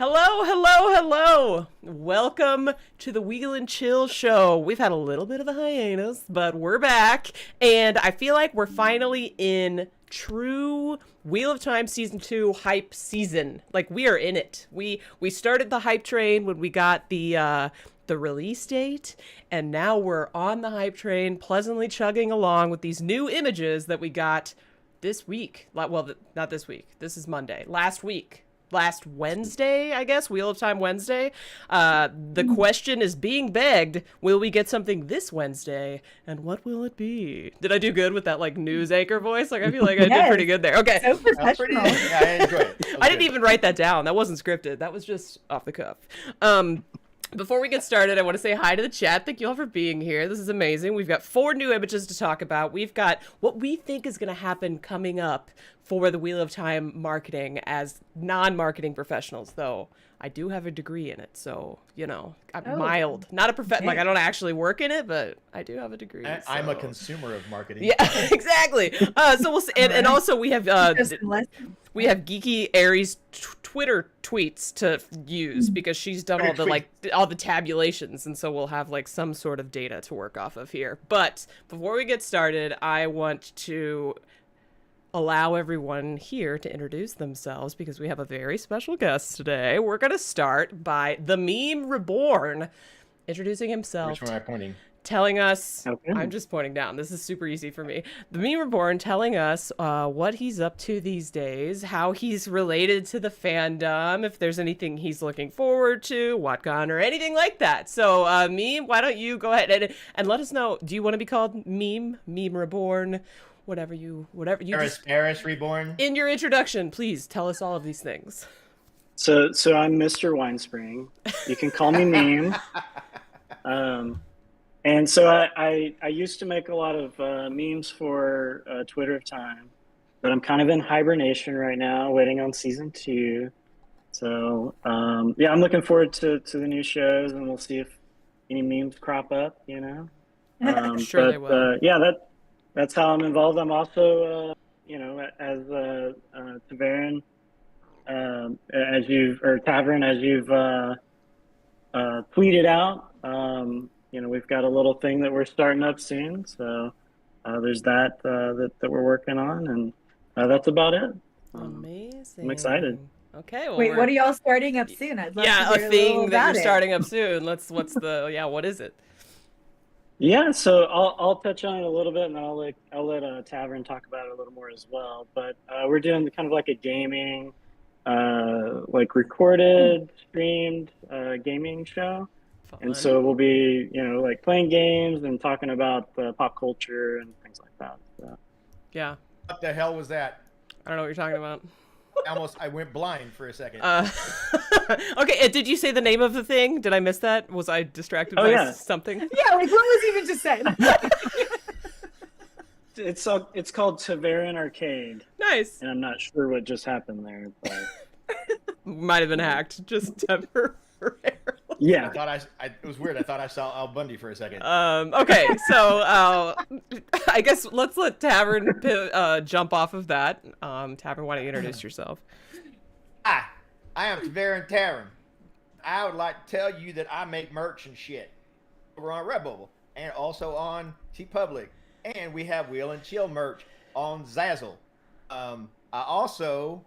Hello, hello, hello. Welcome to the Wheel and Chill show. We've had a little bit of a hiatus, but we're back. And I feel like we're finally in true Wheel of Time Season 2 hype season. Like, we are in it. We started the hype train when we got the release date, and now we're on the hype train, pleasantly chugging along with these new images that we got this week. Well, not this week. This is Monday. Last Wednesday, I guess, Wheel of Time Wednesday. The question is being begged, will we get something this Wednesday? And what will it be? Did I do good with that, like, news anchor voice? Like, I feel like I did pretty good there. Okay. So professional. Yeah, I enjoy it. I didn't even write that down. That wasn't scripted. That was just off the cuff. Before we get started, I want to say hi to the chat. Thank you all for being here. This is amazing. We've got 4 new images to talk about. We've got what we think is going to happen coming up for the Wheel of Time marketing as non-marketing professionals, though I do have a degree in it, so, you know, I'm mild. Not a like, I don't actually work in it, but I do have a degree. I'm a consumer of marketing. Yeah, exactly. So we'll see. And also we have Geeky Aries Twitter tweets to use because she's done all the tabulations, and so we'll have like some sort of data to work off of here. But before we get started, I want to allow everyone here to introduce themselves because we have a very special guest today. We're going to start by the Meme Reborn introducing himself. Which one am I pointing? Telling us, Okay. I'm just pointing down. This is super easy for me. The Meme Reborn telling us what he's up to these days, how he's related to the fandom, if there's anything he's looking forward to, WhatCon, or anything like that. So, Meme, why don't you go ahead and let us know, do you want to be called Meme Reborn, whatever you Eris Reborn? In your introduction, please tell us all of these things. So I'm Mr. Winespring. You can call me Meme. And so I used to make a lot of memes for Twitter of Time, but I'm kind of in hibernation right now, waiting on season 2. So yeah, I'm looking forward to the new shows, and we'll see if any memes crop up. You know, Sure they will. Yeah, that's how I'm involved. I'm also as Tavern, Tavern, as you've tweeted out. We've got a little thing that we're starting up soon, so there's that we're working on, and that's about it. Amazing. I'm excited. Okay. Well, Wait, what are y'all starting up soon? I'd love to hear a thing that you're it. starting up soon. What is it? Yeah, so I'll touch on it a little bit, and then I'll let Tavern talk about it a little more as well. But we're doing kind of like a gaming, like recorded, streamed gaming show. And so we'll be, like playing games and talking about pop culture and things like that. So. Yeah. What the hell was that? I don't know what you're talking about. I went blind for a second. Okay, did you say the name of the thing? Did I miss that? Was I distracted by something? Yeah, like what was even just said? It's called Tavern Arcade. Nice. And I'm not sure what just happened there, but might have been hacked. Just temporarily. Yeah. It was weird. I thought I saw Al Bundy for a second. Okay, so I guess let's let Tavern jump off of that. Tavern, why don't you introduce yourself? Hi, I am Tavern. I would like to tell you that I make merch and shit over on Redbubble and also on TeePublic, and we have Wheel and Chill merch on Zazzle. I also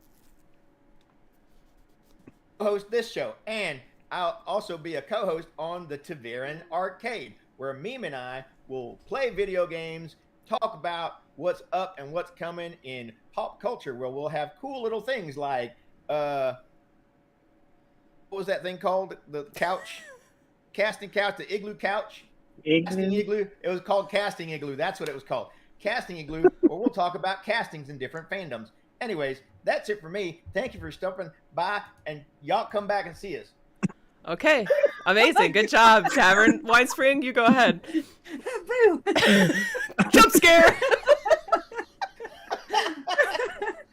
host this show, and I'll also be a co-host on the Tavern Arcade, where Meme and I will play video games, talk about what's up and what's coming in pop culture, where we'll have cool little things like, what was that thing called? The couch? Casting couch, the igloo couch? Casting igloo? It was called Casting Igloo. That's what it was called. Casting Igloo, where we'll talk about castings in different fandoms. Anyways, that's it for me. Thank you for stopping by, and y'all come back and see us. Okay, amazing. Good job, Tavern. Winespring, you go ahead. Boo! Jump scare!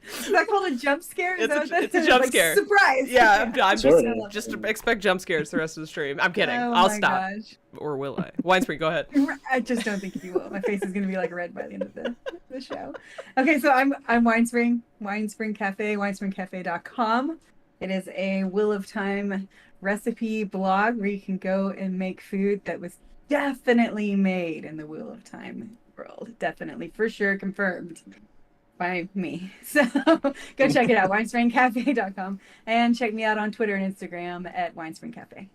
Is that called a jump scare? It's a jump scare. Surprise! Yeah, I'm Sorta. just expect jump scares the rest of the stream. I'm kidding. Oh I'll my stop. gosh. Or will I? Winespring, go ahead. I just don't think you will. My face is gonna be like red by the end of the show. Okay, so I'm Winespring Cafe, winespringcafe.com. It is a Wheel of Time recipe blog where you can go and make food that was definitely made in the Wheel of Time world. Definitely, for sure, confirmed by me. So go check it out, winespringcafe.com, and check me out on Twitter and Instagram at winespringcafe.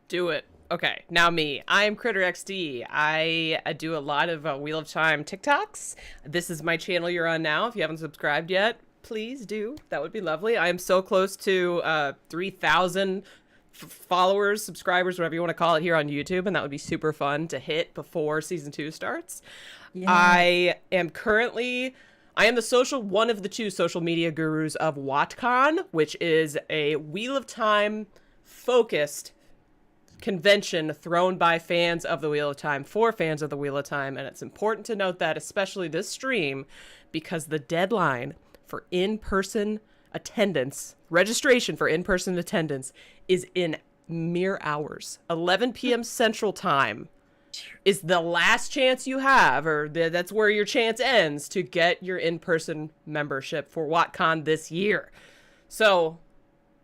Do it. Okay, now me. I am Kritter XD. I do a lot of Wheel of Time TikToks. This is my channel you're on now. If you haven't subscribed yet, please do. That would be lovely. I am so close to 3,000 followers, subscribers, whatever you want to call it, here on YouTube, and that would be super fun to hit before season 2 starts. Yeah. I am one of the 2 social media gurus of WatCon, which is a Wheel of Time focused convention thrown by fans of the Wheel of Time for fans of the Wheel of Time. And it's important to note that, especially this stream, because the deadline for in-person attendance, registration for in-person attendance, is in mere hours. 11 p.m. Central Time is the last chance you have, or that's where your chance ends to get your in-person membership for WatCon this year. So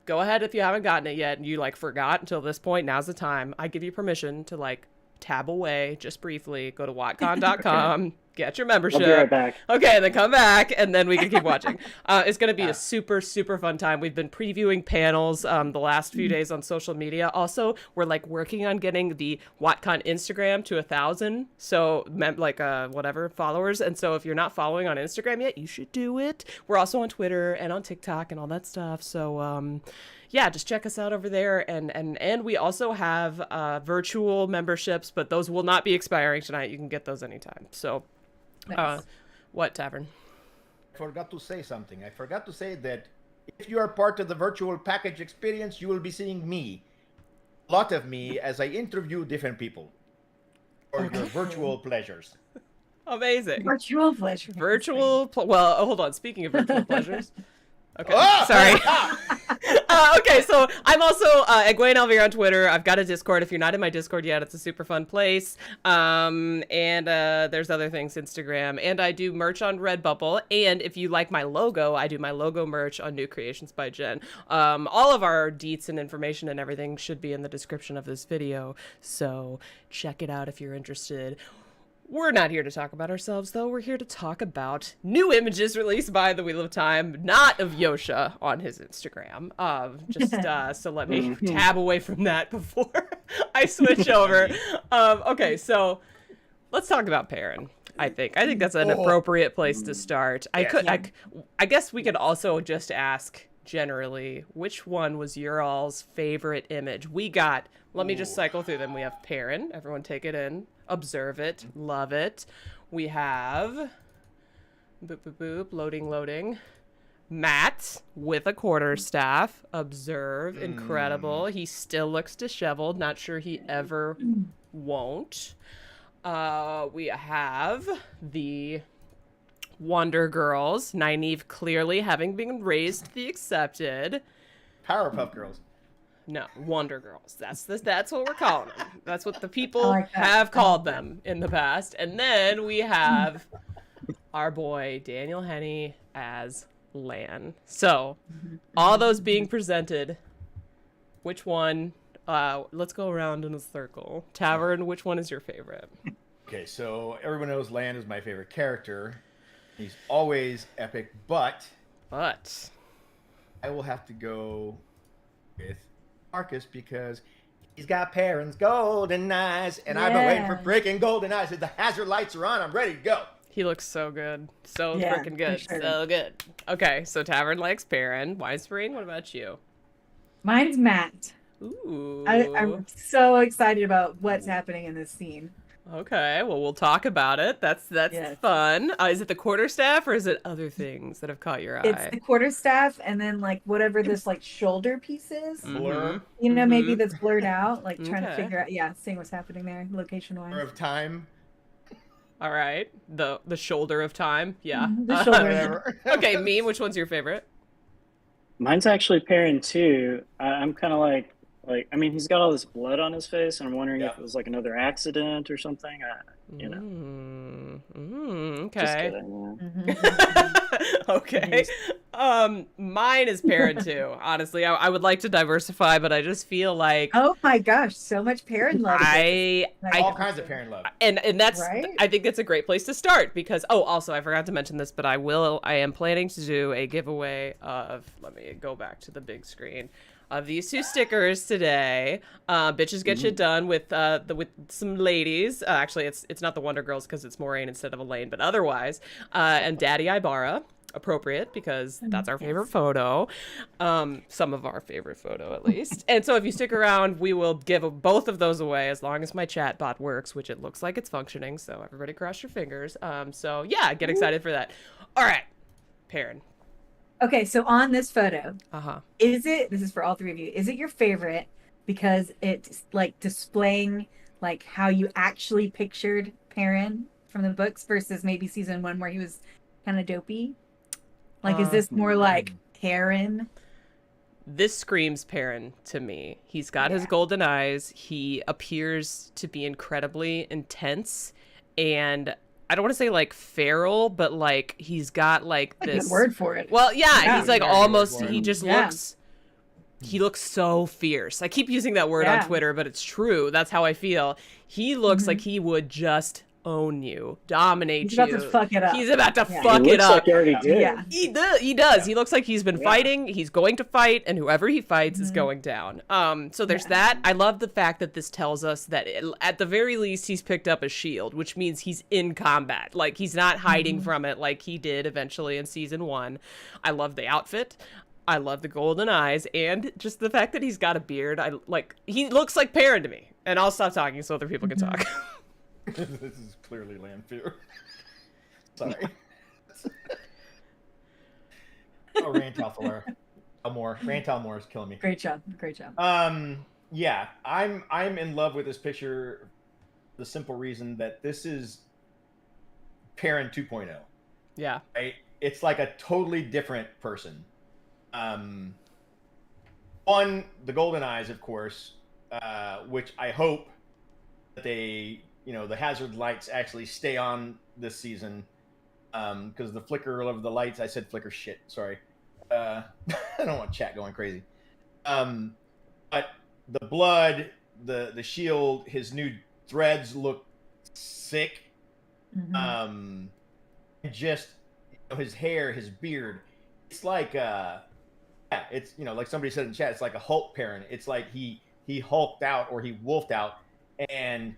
go ahead if you haven't gotten it yet and you forgot until this point. Now's the time. I give you permission to tab away just briefly. Go to watcon.com, get your membership. I'll be right back. Okay, then come back and then we can keep watching. It's going to be a super, super fun time. We've been previewing panels the last few days on social media. Also, we're working on getting the WatCon Instagram to 1,000. So whatever followers. And so if you're not following on Instagram yet, you should do it. We're also on Twitter and on TikTok and all that stuff. So yeah, just check us out over there. And we also have virtual memberships, but those will not be expiring tonight. You can get those anytime. So nice. What, Tavern? I forgot to say something. I forgot to say that if you are part of the virtual package experience, you will be seeing me, a lot of me, as I interview different people for your virtual pleasures. Amazing. Virtual pleasures. Well, hold on. Speaking of virtual pleasures. Okay, sorry. Okay, so I'm also Egwene Elvira on Twitter. I've got a Discord. If you're not in my Discord yet, it's a super fun place. And there's other things, Instagram. And I do merch on Redbubble. And if you like my logo, I do my logo merch on New Creations by Jen. All of our deets and information and everything should be in the description of this video. So check it out if you're interested. We're not here to talk about ourselves, though. We're here to talk about new images released by the Wheel of Time, not of Yosha on his Instagram. So let me tab away from that before I switch over. Okay, so let's talk about Perrin. I think that's an appropriate place to start. I guess we could also just ask generally, which one was your all's favorite image? Let me just cycle through them. We have Perrin. Everyone take it in. Observe it. Love it. We have loading. Matt with a quarterstaff. Observe. Incredible. He still looks disheveled. Not sure he ever won't. We have the Wonder Girls. Nynaeve clearly having been raised to the accepted. Powerpuff Girls. No, Wonder Girls. That's what we're calling them. That's what the people have called them in the past. And then we have our boy Daniel Henney as Lan. So, all those being presented, which one? Let's go around in a circle. Tavern, which one is your favorite? Okay, so everyone knows Lan is my favorite character. He's always epic, but I will have to go with Marcus because he's got Perrin's golden eyes, and I've been waiting for freaking golden eyes. If the hazard lights are on, I'm ready to go. He looks so good. So freaking good. Sure. So good. Okay, so Tavern likes Perrin. Winespring, what about you? Mine's Matt. Ooh. I'm so excited about what's happening in this scene. Okay, well, we'll talk about it. That's fun. Is it the quarterstaff or is it other things that have caught your eye? It's the quarterstaff and then whatever this shoulder piece is. Blur. Maybe that's blurred out. Trying to figure out. Seeing what's happening there, location wise. Of time. All right, the shoulder of time. Yeah. The shoulder. Okay, me. Which one's your favorite? Mine's actually Perrin too. I'm kind of he's got all this blood on his face, and I'm wondering if it was another accident or something. Just Okay. kidding. Okay. Mine is Perrin too. Honestly, I would like to diversify, but I just feel like Oh my gosh, so much Perrin love. All kinds of Perrin love. and that's Right? I think that's a great place to start because also I forgot to mention this, but I am planning to do a giveaway of, let me go back to the big screen, of these 2 stickers today. Bitches get shit done with some ladies. Actually, it's not the Wonder Girls because it's Moraine instead of Elaine, but otherwise. And Daddy Ibarra, appropriate because that's our favorite photo. Some of our favorite photo at least. And so if you stick around, we will give both of those away as long as my chat bot works, which it looks like it's functioning. So everybody cross your fingers. So yeah, get excited for that. All right, Perrin. Okay, so on this photo, This is for all 3 of you, is it your favorite because it's like displaying like how you actually pictured Perrin from the books versus maybe season 1 where he was kind of dopey? Like, is this more like Perrin? This screams Perrin to me. He's got his golden eyes. He appears to be incredibly intense, and I don't want to say like feral, but like he's got like this Good word for it. Well, yeah. He's like almost. word. He just looks. He looks so fierce. I keep using that word on Twitter, but it's true. That's how I feel. He looks like he would just own you, dominate He's you. about to fuck it up. He's about to He fuck it looks up. like he already did. Yeah. He does. He looks like he's been fighting. He's going to fight, and whoever he fights is going down. So there's that. I love the fact that this tells us that at the very least he's picked up a shield, which means he's in combat. Like he's not hiding from it like he did eventually in season 1. I love the outfit. I love the golden eyes, and just the fact that he's got a beard. He looks like Perrin to me. And I'll stop talking so other people can talk. This is clearly Landfear. Sorry. Rantalthor. Rantalmore is killing me. Great job. Yeah, I'm in love with this picture. The simple reason that this is Perrin 2.0. Yeah. Right? It's like a totally different person. One, the golden eyes, of course, which I hope that they, the hazard lights actually stay on this season, because the flicker of the lights, I said flicker shit, sorry. I don't want chat going crazy. But the blood, the shield, his new threads look sick. Just his hair, his beard, it's like it's like somebody said in chat, it's like a Hulk Perrin. It's like he hulked out or he wolfed out, and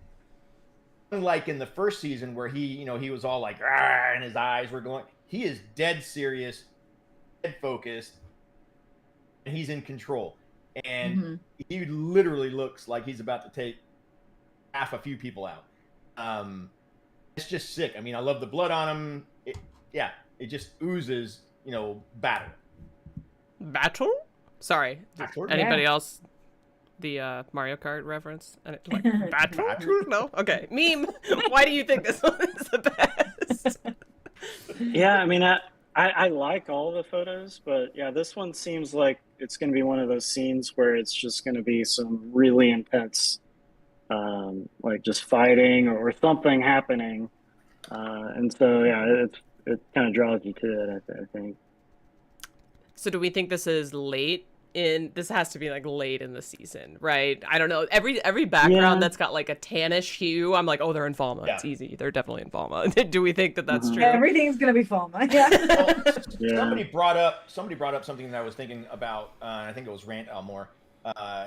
unlike in the first season where he was all like "Arr," and his eyes were going, he is dead serious, dead focused, and he's in control, and he literally looks like he's about to take half a few people out. It's just sick. I mean, I love the blood on him. It just oozes battle. Sorry. Anybody else? The Mario Kart reference? Battle? No? Okay. Meme. Why do you think this one is the best? Yeah, I mean, I like all the photos, but yeah, this one seems like it's going to be one of those scenes where it's just going to be some really intense, like just fighting or something happening. And so, yeah, it kind of draws you to it, I think. So do we think this is late this has to be like late in the season, right? I don't know. Every background that's got like a tannish hue, I'm like, oh, they're in Falma. Yeah. It's easy. They're definitely in Falma. Do we think that that's true? Everything's gonna be Falma. Yeah. Well, somebody brought up something that I was thinking about. I think it was Rant Elmore.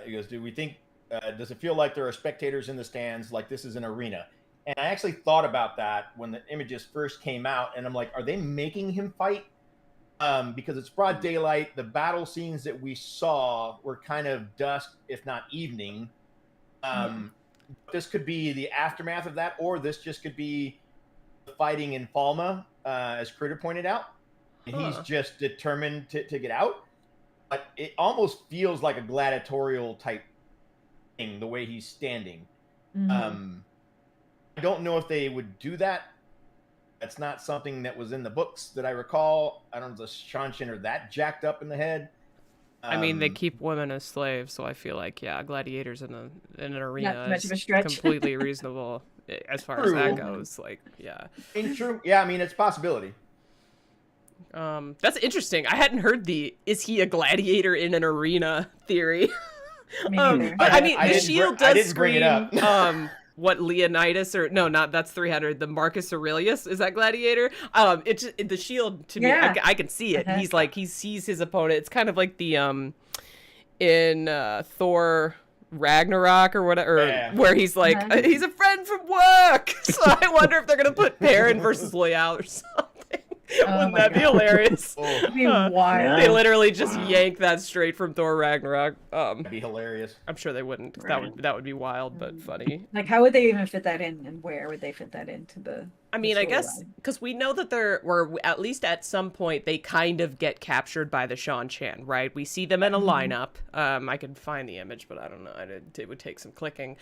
He goes, "Do we think? Does it feel like there are spectators in the stands, like this is an arena?" And I actually thought about that when the images first came out, and I'm like, are they making him fight? Because it's broad daylight. The battle scenes that we saw were kind of dusk, if not evening. This could be the aftermath of that, or this just could be fighting in Falma, as Kritter pointed out. He's just determined to get out. But it almost feels like a gladiatorial type thing, the way he's standing. I don't know if they would do that. That's not something that was in the books that I recall. I don't know if the Shanshin are that jacked up in the head. I mean, they keep women as slaves, so I feel like, yeah, gladiators in an arena Not much is of a stretch. completely reasonable as far as that goes. Like, yeah. True. Yeah, I mean, it's a possibility. That's interesting. I hadn't heard the "is he a gladiator in an arena" theory. Me neither. But I mean, the didn't shield I does didn't bring it scream. up. What Leonidas or no, not that's 300. The Marcus Aurelius, is that gladiator? The shield to me, Yeah. I can see it. Uh-huh. He's like he sees his opponent. It's kind of like the in Thor Ragnarok or whatever, Yeah. where he's like he's a friend from work. So I wonder if they're gonna put Perrin versus Loyal or something. Wouldn't my that be God. hilarious? That'd be wild. They literally just yank that straight from Thor Ragnarok. That'd be hilarious. I'm sure they wouldn't. 'Cause Right. that would be wild, but funny. Like, how would they even fit that in, and where would they fit that into the? I mean, the I guess storyline? because we know that or at least at some point, they kind of get captured by the Shan Chan, right? We see them in a lineup. I could find the image, but I don't know. It would take some clicking.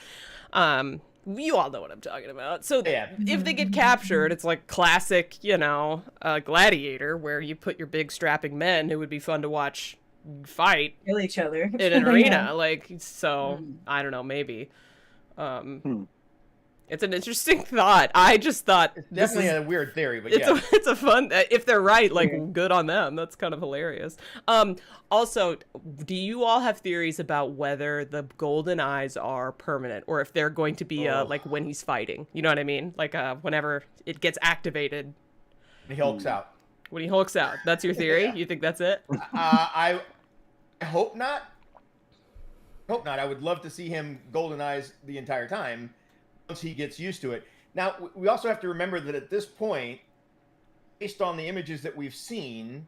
You all know what I'm talking about. So Yeah. if they get captured, it's like classic, gladiator, where you put your big strapping men who would be fun to watch fight Kill each other in an Yeah. arena. Like, so I don't know, maybe. It's an interesting thought. I just thought Definitely a weird theory, but it's a fun, if they're right, like, good on them. That's kind of hilarious. Also, do you all have theories about whether the golden eyes are permanent or if they're going to be like when he's fighting? You know what I mean? Like whenever it gets activated. he hulks out. When he hulks out. That's your theory? Yeah. You think that's it? I hope not. Hope not. I would love to see him golden eyes the entire time once he gets used to it. Now, we also have to remember that at this point, based on the images that we've seen,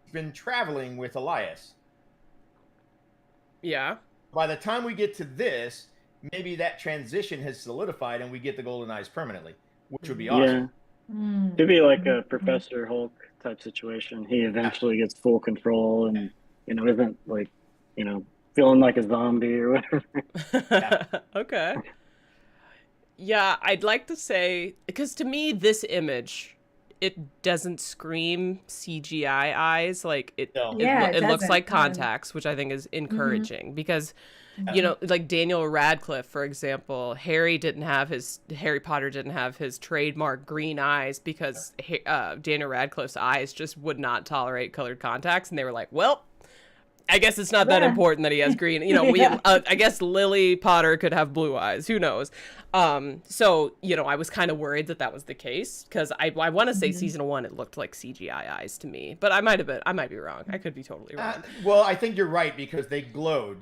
he's been traveling with Elias. Yeah. By the time we get to this, maybe that transition has solidified and we get the golden eyes permanently, which would be awesome. Yeah. Could be like a Professor Hulk type situation. He eventually gets full control and, isn't like, feeling like a zombie or whatever. Yeah. Okay. Yeah, I'd like to say, because to me, this image, it doesn't scream CGI eyes. Like, it looks doesn't. like contacts, which I think is encouraging because, like Daniel Radcliffe, for example, Harry Potter didn't have his trademark green eyes because Daniel Radcliffe's eyes just would not tolerate colored contacts. And they were like, well, I guess it's not that important that he has green. I guess Lily Potter could have blue eyes. Who knows? So, I was kind of worried that was the case because I want to say season 1, it looked like CGI eyes to me, but I might be wrong. I could be totally wrong. Well, I think you're right because they glowed.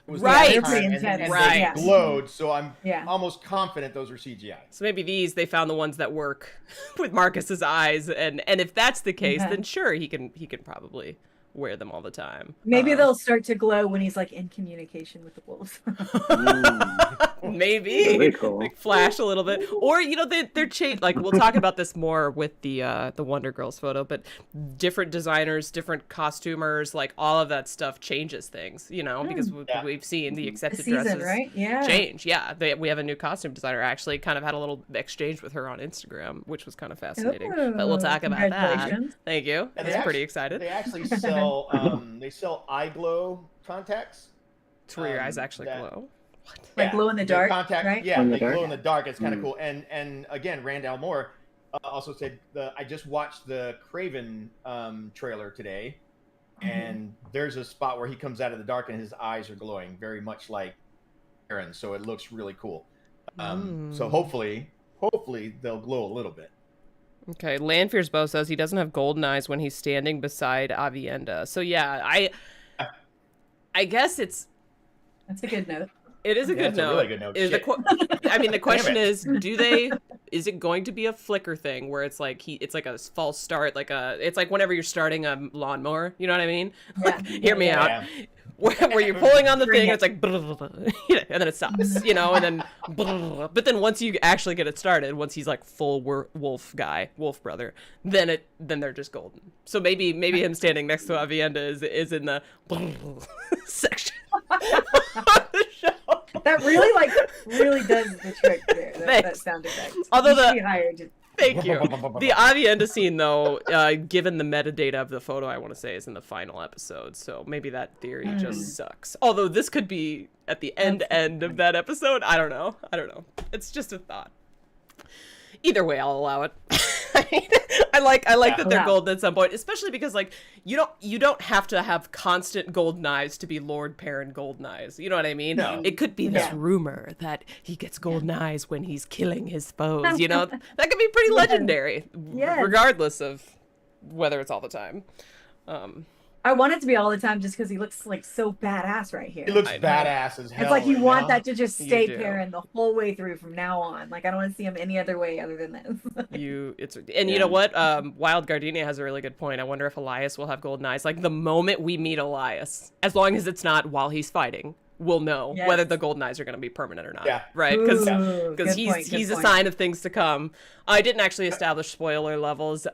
It was Right. the time, and Right. they glowed, so I'm Yeah. almost confident those are CGI. So maybe they found the ones that work with Marcus's eyes, and if that's the case, then sure, he can probably wear them all the time. Maybe they'll start to glow when he's like in communication with the wolves. Maybe Very cool. like flash a little bit, or they're like we'll talk about this more with the Wonder Girls photo, but different designers, different costumers, like all of that stuff changes things, because we've seen the accepted season, dresses right? Yeah. change. Yeah, we have a new costume designer. I actually kind of had a little exchange with her on Instagram, which was kind of fascinating. But we'll talk about that. Congratulations. Thank you. And I was pretty excited. They actually sell eye glow contacts. It's where your eyes actually that- glow. Like glow in the dark, right? Yeah, In the they dark? glow in the dark. It's kind of cool. And again, Randall Moore also said I just watched the Craven trailer today, and there's a spot where he comes out of the dark and his eyes are glowing, very much like Perrin. So it looks really cool. So hopefully they'll glow a little bit. Okay, Lanfear's bow says he doesn't have golden eyes when he's standing beside Avienda. So yeah, I guess it's. That's a good note. It is a good That's a note. really good note. Is Shit. the question Damn it. is it going to be a flicker thing where it's like it's like a false start, it's like whenever you're starting a lawnmower, you know what I mean? Like, hear me out. Yeah. Where you're pulling on the thing, and it's like, and then it stops, and then, but then once you actually get it started, once he's like full wolf brother, then they're just golden. So maybe him standing next to Avienda is in the section of the show. That really really does the trick there. That Thanks. sound effect. Although You should be hired Thank you. The Avienda scene, though, given the metadata of the photo, I want to say is in the final episode. So maybe that theory just sucks. Although this could be at the end of that episode. I don't know. It's just a thought. Either way, I'll allow it. I like that they're golden at some point, especially because like you don't have to have constant golden eyes to be Lord Perrin golden eyes. You know what I mean? No. It could be this rumor that he gets golden eyes when he's killing his foes. You know, that could be pretty legendary, regardless of whether it's all the time. I want it to be all the time just because he looks like so badass right here. He looks badass as hell. It's like you right want now. that to just stay do. Perrin the whole way through from now on. Like I don't want to see him any other way other than this. You know what? Wild Gardenia has a really good point. I wonder if Elias will have golden eyes. Like the moment we meet Elias, as long as it's not while he's fighting, we'll know whether the golden eyes are going to be permanent or not. Yeah. Right? Because he's a sign of things to come. I didn't actually establish spoiler levels.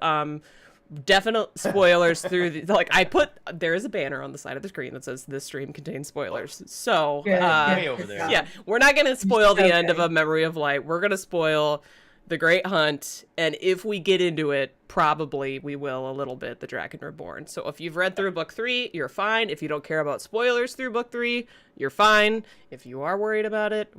Definite spoilers through there is a banner on the side of the screen that says this stream contains spoilers. So way over there. Yeah, we're not going to spoil the end of A Memory of Light. We're going to spoil The Great Hunt, and if we get into it, probably we will a little bit The Dragon Reborn. So if you've read through book 3, you're fine. If you don't care about spoilers through book 3, you're fine. If you are worried about it,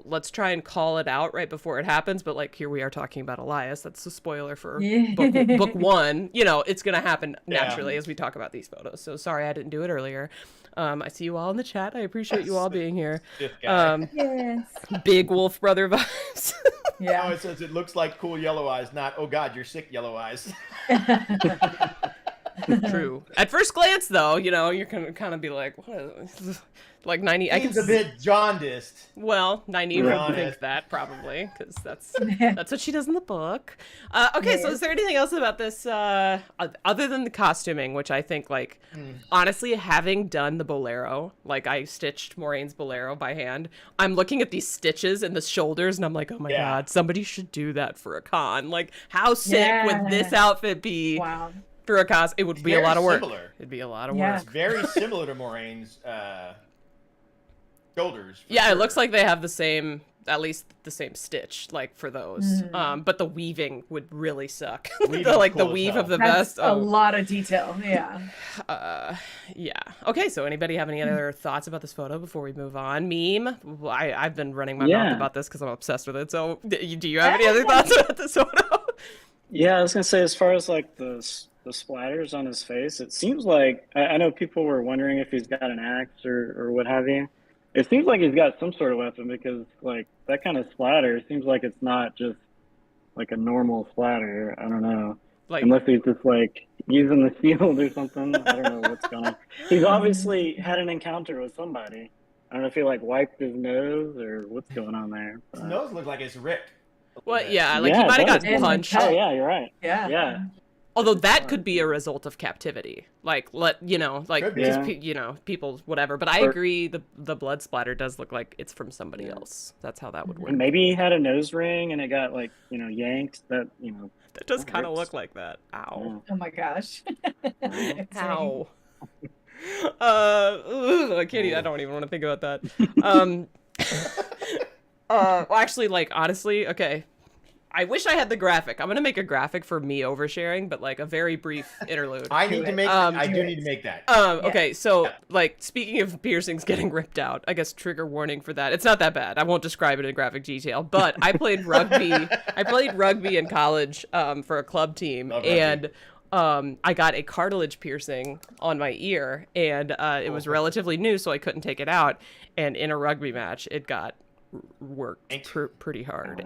let's try and call it out right before it happens. But like here we are talking about Elias. That's a spoiler for book 1. You know, it's going to happen naturally as we talk about these photos. So sorry I didn't do it earlier. I see you all in the chat. I appreciate you all being here. Yes. Big Wolf Brother vibes. Yeah. Oh, it says it looks like cool yellow eyes, not, oh God, you're sick yellow eyes. True. At first glance, though, you know, you're gonna kind of be like, what is like 90? I can a bit jaundiced. Well, 90 would think that probably because that's what she does in the book. Okay, so is there anything else about this other than the costuming, which I think, like, honestly, having done the bolero, like I stitched Maureen's bolero by hand, I'm looking at these stitches in the shoulders and I'm like, oh my God, somebody should do that for a con. Like, how sick would this outfit be? Wow. For a cos, it would be a lot of work. Similar. It'd be a lot of work. It's very similar to Maureen's shoulders. Yeah, it looks like they have the same, at least the same stitch, like for those. But the weaving would really suck. The weave of the vest. A lot of detail. Yeah. Yeah. Okay. So, anybody have any other thoughts about this photo before we move on? Meme. Well, I've been running my mouth about this because I'm obsessed with it. So, do you have any other thoughts about this photo? Yeah, I was gonna say, as far as like the splatters on his face, it seems like I know people were wondering if he's got an axe or what have you. It seems like he's got some sort of weapon because like that kind of splatter seems like it's not just like a normal splatter. I don't know, like, unless he's just like using the shield or something. I don't know what's going on. He's obviously had an encounter with somebody. I don't know if he like wiped his nose or what's going on there. His nose looks like it's ripped. Well, yeah, like he might have got punched. Oh yeah, you're right. Yeah. Although that could be a result of captivity, like people, whatever. But I agree, the blood splatter does look like it's from somebody else. That's how that would work. And maybe he had a nose ring and it got like yanked. That that does kind of look like that. Ow! Yeah. Oh my gosh! Ow! I can't. I don't even want to think about that. Well, actually, like honestly, okay. I wish I had the graphic. I'm gonna make a graphic for me oversharing, but like a very brief interlude. I need to make. I do need to make that. Okay, so like speaking of piercings getting ripped out, I guess trigger warning for that. It's not that bad. I won't describe it in graphic detail, but I played rugby. I played rugby in college for a club team, and I got a cartilage piercing on my ear, and it was relatively new, so I couldn't take it out. And in a rugby match, it got worked pretty hard.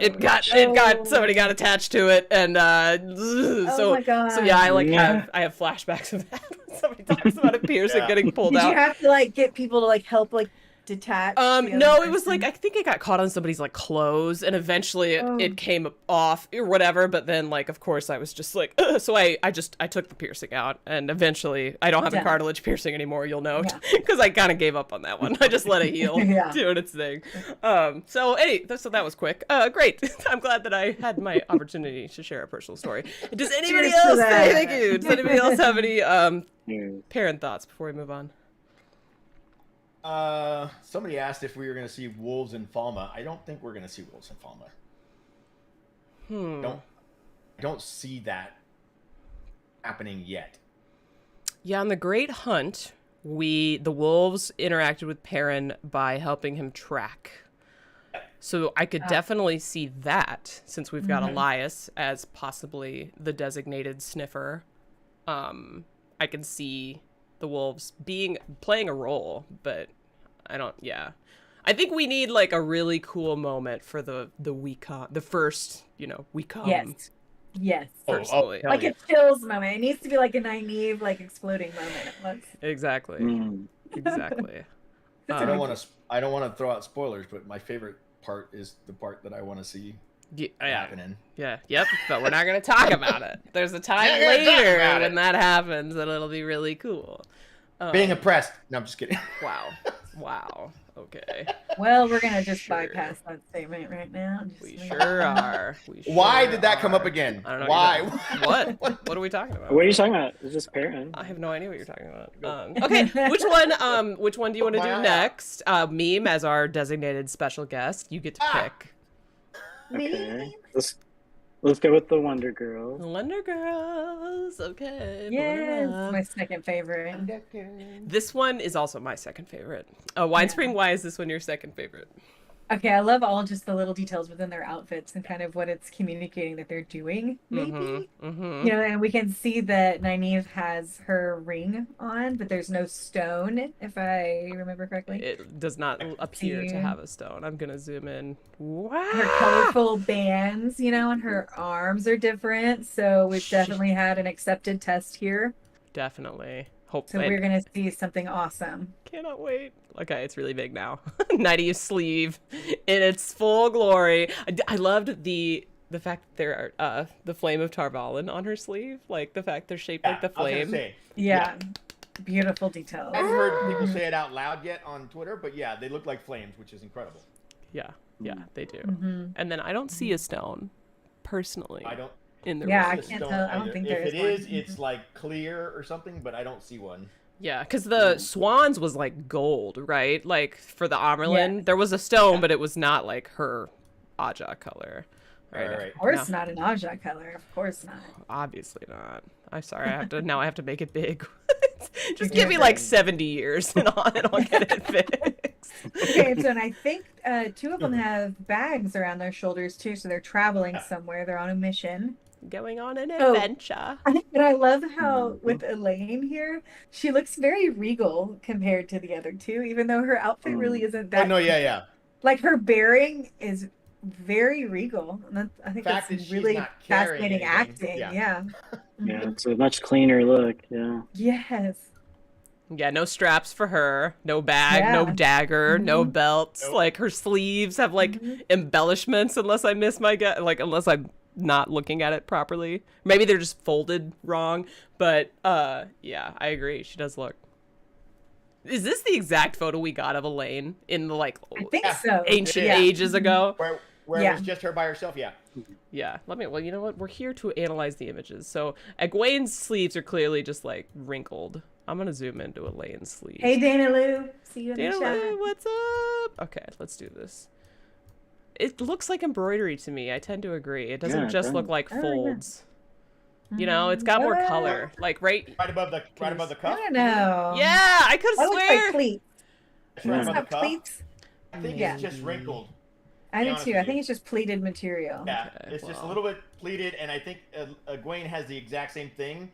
Somebody got attached to it, and so yeah, I have flashbacks of that when somebody talks about a piercing getting pulled out. Did you have to like get people to like help like detach? No, it was like I think it got caught on somebody's like clothes, and eventually it came off or whatever. But then like of course I was just like so I took the piercing out, and eventually I don't have a cartilage piercing anymore. You'll note because I kind of gave up on that one. I just let it heal, doing its thing. So that was quick. Great. I'm glad that I had my opportunity to share a personal story. Does anybody else? Thank you. Does anybody else have any Perrin thoughts before we move on? Somebody asked if we were going to see wolves in Falma. I don't think we're going to see wolves in Falma. don't see that happening yet. Yeah, on the Great Hunt, the wolves interacted with Perrin by helping him track. So I could definitely see that, since we've got Elias as possibly the designated sniffer. I can see the wolves playing a role, but I don't. Yeah, I think we need like a really cool moment for the first, we come. Yes. Personally. Like a chills moment. It needs to be like a Nynaeve, like exploding moment. Exactly. Exactly. I don't want to throw out spoilers, but my favorite part is the part that I want to see happening. Yeah. Yep. But we're not going to talk about it. There's a time later when that happens, and it'll be really cool. Being oppressed. No, I'm just kidding. Wow. Okay. Well, we're gonna just bypass that statement right now. We sure are. Why did that come up again? I don't know. Why? What are we talking about? What are you talking about? Is this Perrin? I have no idea what you're talking about. Okay, which one do you want to do next? Meme as our designated special guest. You get to pick. Okay. Let's go with the Wonder Girls. Wonder Girls. Okay. Yes, my second favorite. This one is also my second favorite. Winespring, why is this one your second favorite? Okay, I love all just the little details within their outfits and kind of what it's communicating that they're doing, maybe. And we can see that Nynaeve has her ring on, but there's no stone, if I remember correctly. It does not appear to have a stone. I'm going to zoom in. Wow. Her colorful bands, and her arms are different, so we've definitely had an accepted test here. Definitely. So we're going to see something awesome. Cannot wait. Okay, it's really big now. Nynaeve's sleeve in its full glory. I loved the fact that there are the flame of Tarvalin on her sleeve. Like the fact they're shaped like the flame. Yeah. Beautiful details. I haven't heard people say it out loud yet on Twitter, but yeah, they look like flames, which is incredible. Yeah, they do. And then I don't see a stone, personally. I don't. I can't tell. I don't think there is. If it is, it's like clear or something, but I don't see one. Yeah, because the swans was like gold, right? Like for the Amerlin, there was a stone, but it was not like her Aja color. Right. Of course not an Aja color. Of course not. Obviously not. I'm sorry. I have to make it big. Just give me like 70 years and I'll get it fixed. Okay, so and I think two of them have bags around their shoulders too, so they're traveling somewhere. They're on a mission. Going on an adventure. And I love how with Elaine here, she looks very regal compared to the other two, even though her outfit really isn't that. Oh no, yeah. Like her bearing is very regal. And I think that's really fascinating acting. Yeah. Yeah, it's a much cleaner look. Yeah. Yes. Yeah, no straps for her, no bag, no dagger, no belts. Nope. Like her sleeves have like embellishments, unless I miss my guess. Like unless I'm not looking at it properly. Maybe they're just folded wrong. But yeah, I agree. She does look. Is this the exact photo we got of Elaine in the I think so. ancient ages ago? Where it was just her by herself, Yeah. Well, you know what? We're here to analyze the images. So Egwene's sleeves are clearly just like wrinkled. I'm gonna zoom into Elaine's sleeve. Hey, Dana Lou. See you in the chat. Lou, what's up? Okay, let's do this. It looks like embroidery to me. I tend to agree. It doesn't just look like folds. You know, it's got more color. Like right above the cuff. I don't know. Yeah, I could swear. Looks like pleats. Right above the cuff. Pleats. I think it's just wrinkled. I do too. I think it's just pleated material. Yeah, it's just a little bit pleated, and I think Egwene has the exact same thing.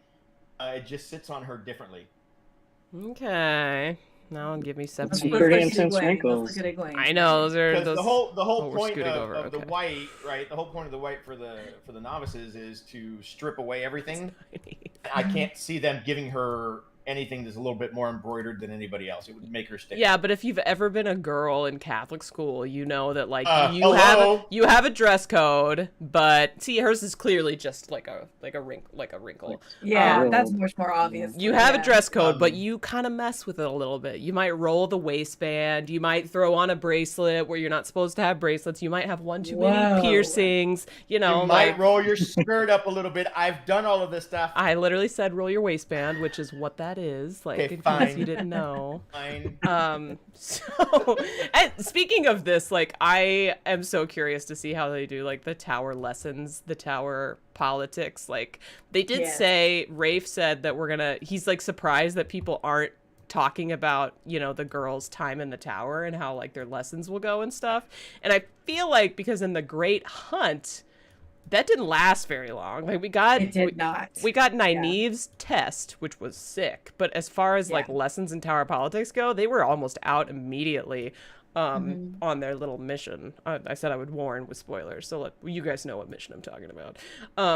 It just sits on her differently. Okay. Now give me 70. Pretty intense wrinkles. I know those. The whole point of okay. the white, right? The whole point of the white for the novices is to strip away everything. I can't see them giving her anything that's a little bit more embroidered than anybody else. It would make her stick. Yeah, but if you've ever been a girl in Catholic school, you know that like you have a dress code, but see, hers is clearly just like a wrinkle. Yeah, that's much more obvious. You have a dress code, but you kind of mess with it a little bit. You might roll the waistband. You might throw on a bracelet where you're not supposed to have bracelets. You might have one too many piercings. You might roll your skirt up a little bit. I've done all of this stuff. I literally said roll your waistband, which is what that that is, like, Okay, in case fine. you didn't know. Fine. So, and speaking of this, like, I am so curious to see how they do, like, the tower lessons, the tower politics. Like, they did Yes. say, Rafe said that he's, like, surprised that people aren't talking about, you know, the girls' time in the tower and how, like, their lessons will go and stuff. And I feel like because in the Great Hunt, that didn't last very long. Like, It did not. we got Nynaeve's test, which was sick. But as far as like lessons in tower politics go, they were almost out immediately on their little mission. I said I would warn with spoilers, so you guys know what mission I'm talking about.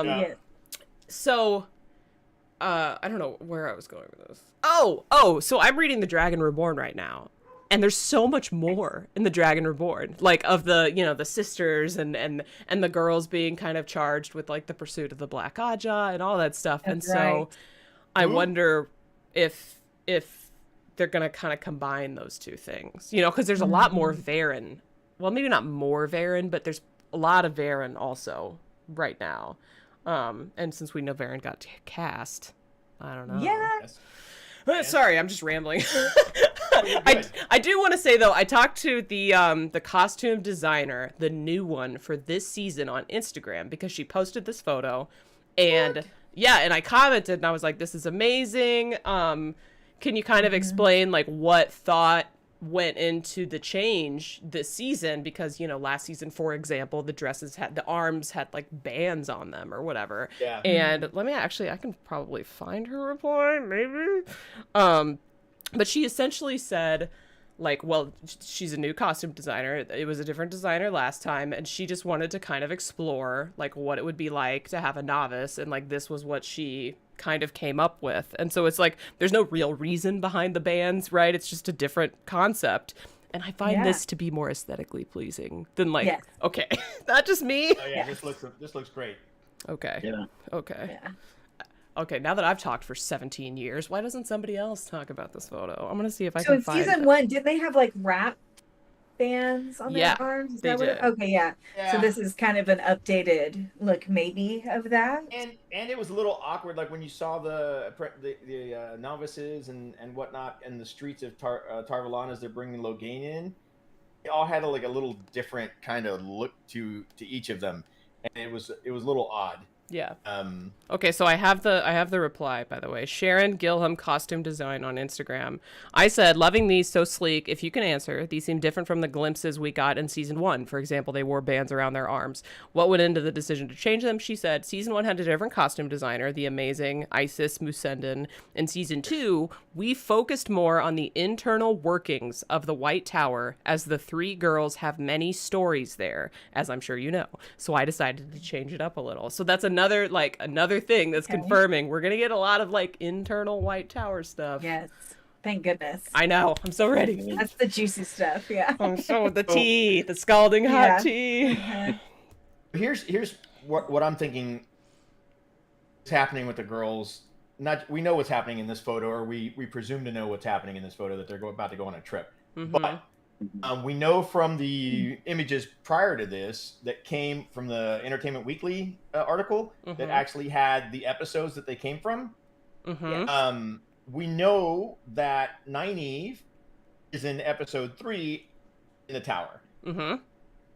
Yes. So, I don't know where I was going with this. Oh, so I'm reading The Dragon Reborn right now. And there's so much more in The Dragon Reborn, like of the, you know, the sisters and the girls being kind of charged with like the pursuit of the Black Aja and all that stuff. That's and right. so I wonder if they're going to kind of combine those two things, you know, because there's a lot more Varen. Well, maybe not more Varen, but there's a lot of Varen also right now. And since we know Varen got cast, I don't know. Yeah. Sorry, I'm just rambling. I do want to say though, I talked to the costume designer, the new one for this season on Instagram because she posted this photo, and and I commented and I was like, "This is amazing. Can you kind of explain like what thought went into the change this season? Because, you know, last season, for example, the arms had like bands on them or whatever." Yeah. And I can probably find her reply, maybe. But she essentially said, like, well, she's a new costume designer. It was a different designer last time, and she just wanted to kind of explore, like, what it would be like to have a novice, and, like, this was what she kind of came up with. And so it's like, there's no real reason behind the bands, right? It's just a different concept. And I find this to be more aesthetically pleasing than, like, okay, not just me. Oh yeah, this looks great. Okay. Yeah. Okay. Yeah. Okay, now that I've talked for 17 years, why doesn't somebody else talk about this photo? I'm gonna see if I So can in find season it. 1, did they have like wrap bands on their arms? Is they that what did. Okay, yeah. So this is kind of an updated look, maybe, of that. And it was a little awkward, like when you saw the novices and whatnot in the streets of Tarvalon as they're bringing Logain in. They all had a little different kind of look to each of them, and it was a little odd. Yeah. Okay, so I have the reply, by the way. Sharon Gilham Costume Design on Instagram. I said, loving these, so sleek. If you can answer, these seem different from the glimpses we got in season 1. For example, they wore bands around their arms. What went into the decision to change them? She said, season 1 had a different costume designer, the amazing Isis Musendin. In season 2, we focused more on the internal workings of the White Tower, as the 3 girls have many stories there, as I'm sure you know. So I decided to change it up a little. So that's another thing that's confirming we're gonna get a lot of like internal White Tower stuff. Yes. Thank goodness. I know. I'm so ready. That's the juicy stuff, yeah. I'm so the tea, the scalding hot tea. Here's what I'm thinking is happening with the girls. We know what's happening in this photo, or we presume to know what's happening in this photo, that they're about to go on a trip. But we know from the images prior to this that came from the Entertainment Weekly article that actually had the episodes that they came from. We know that Nynaeve is in episode 3 in the tower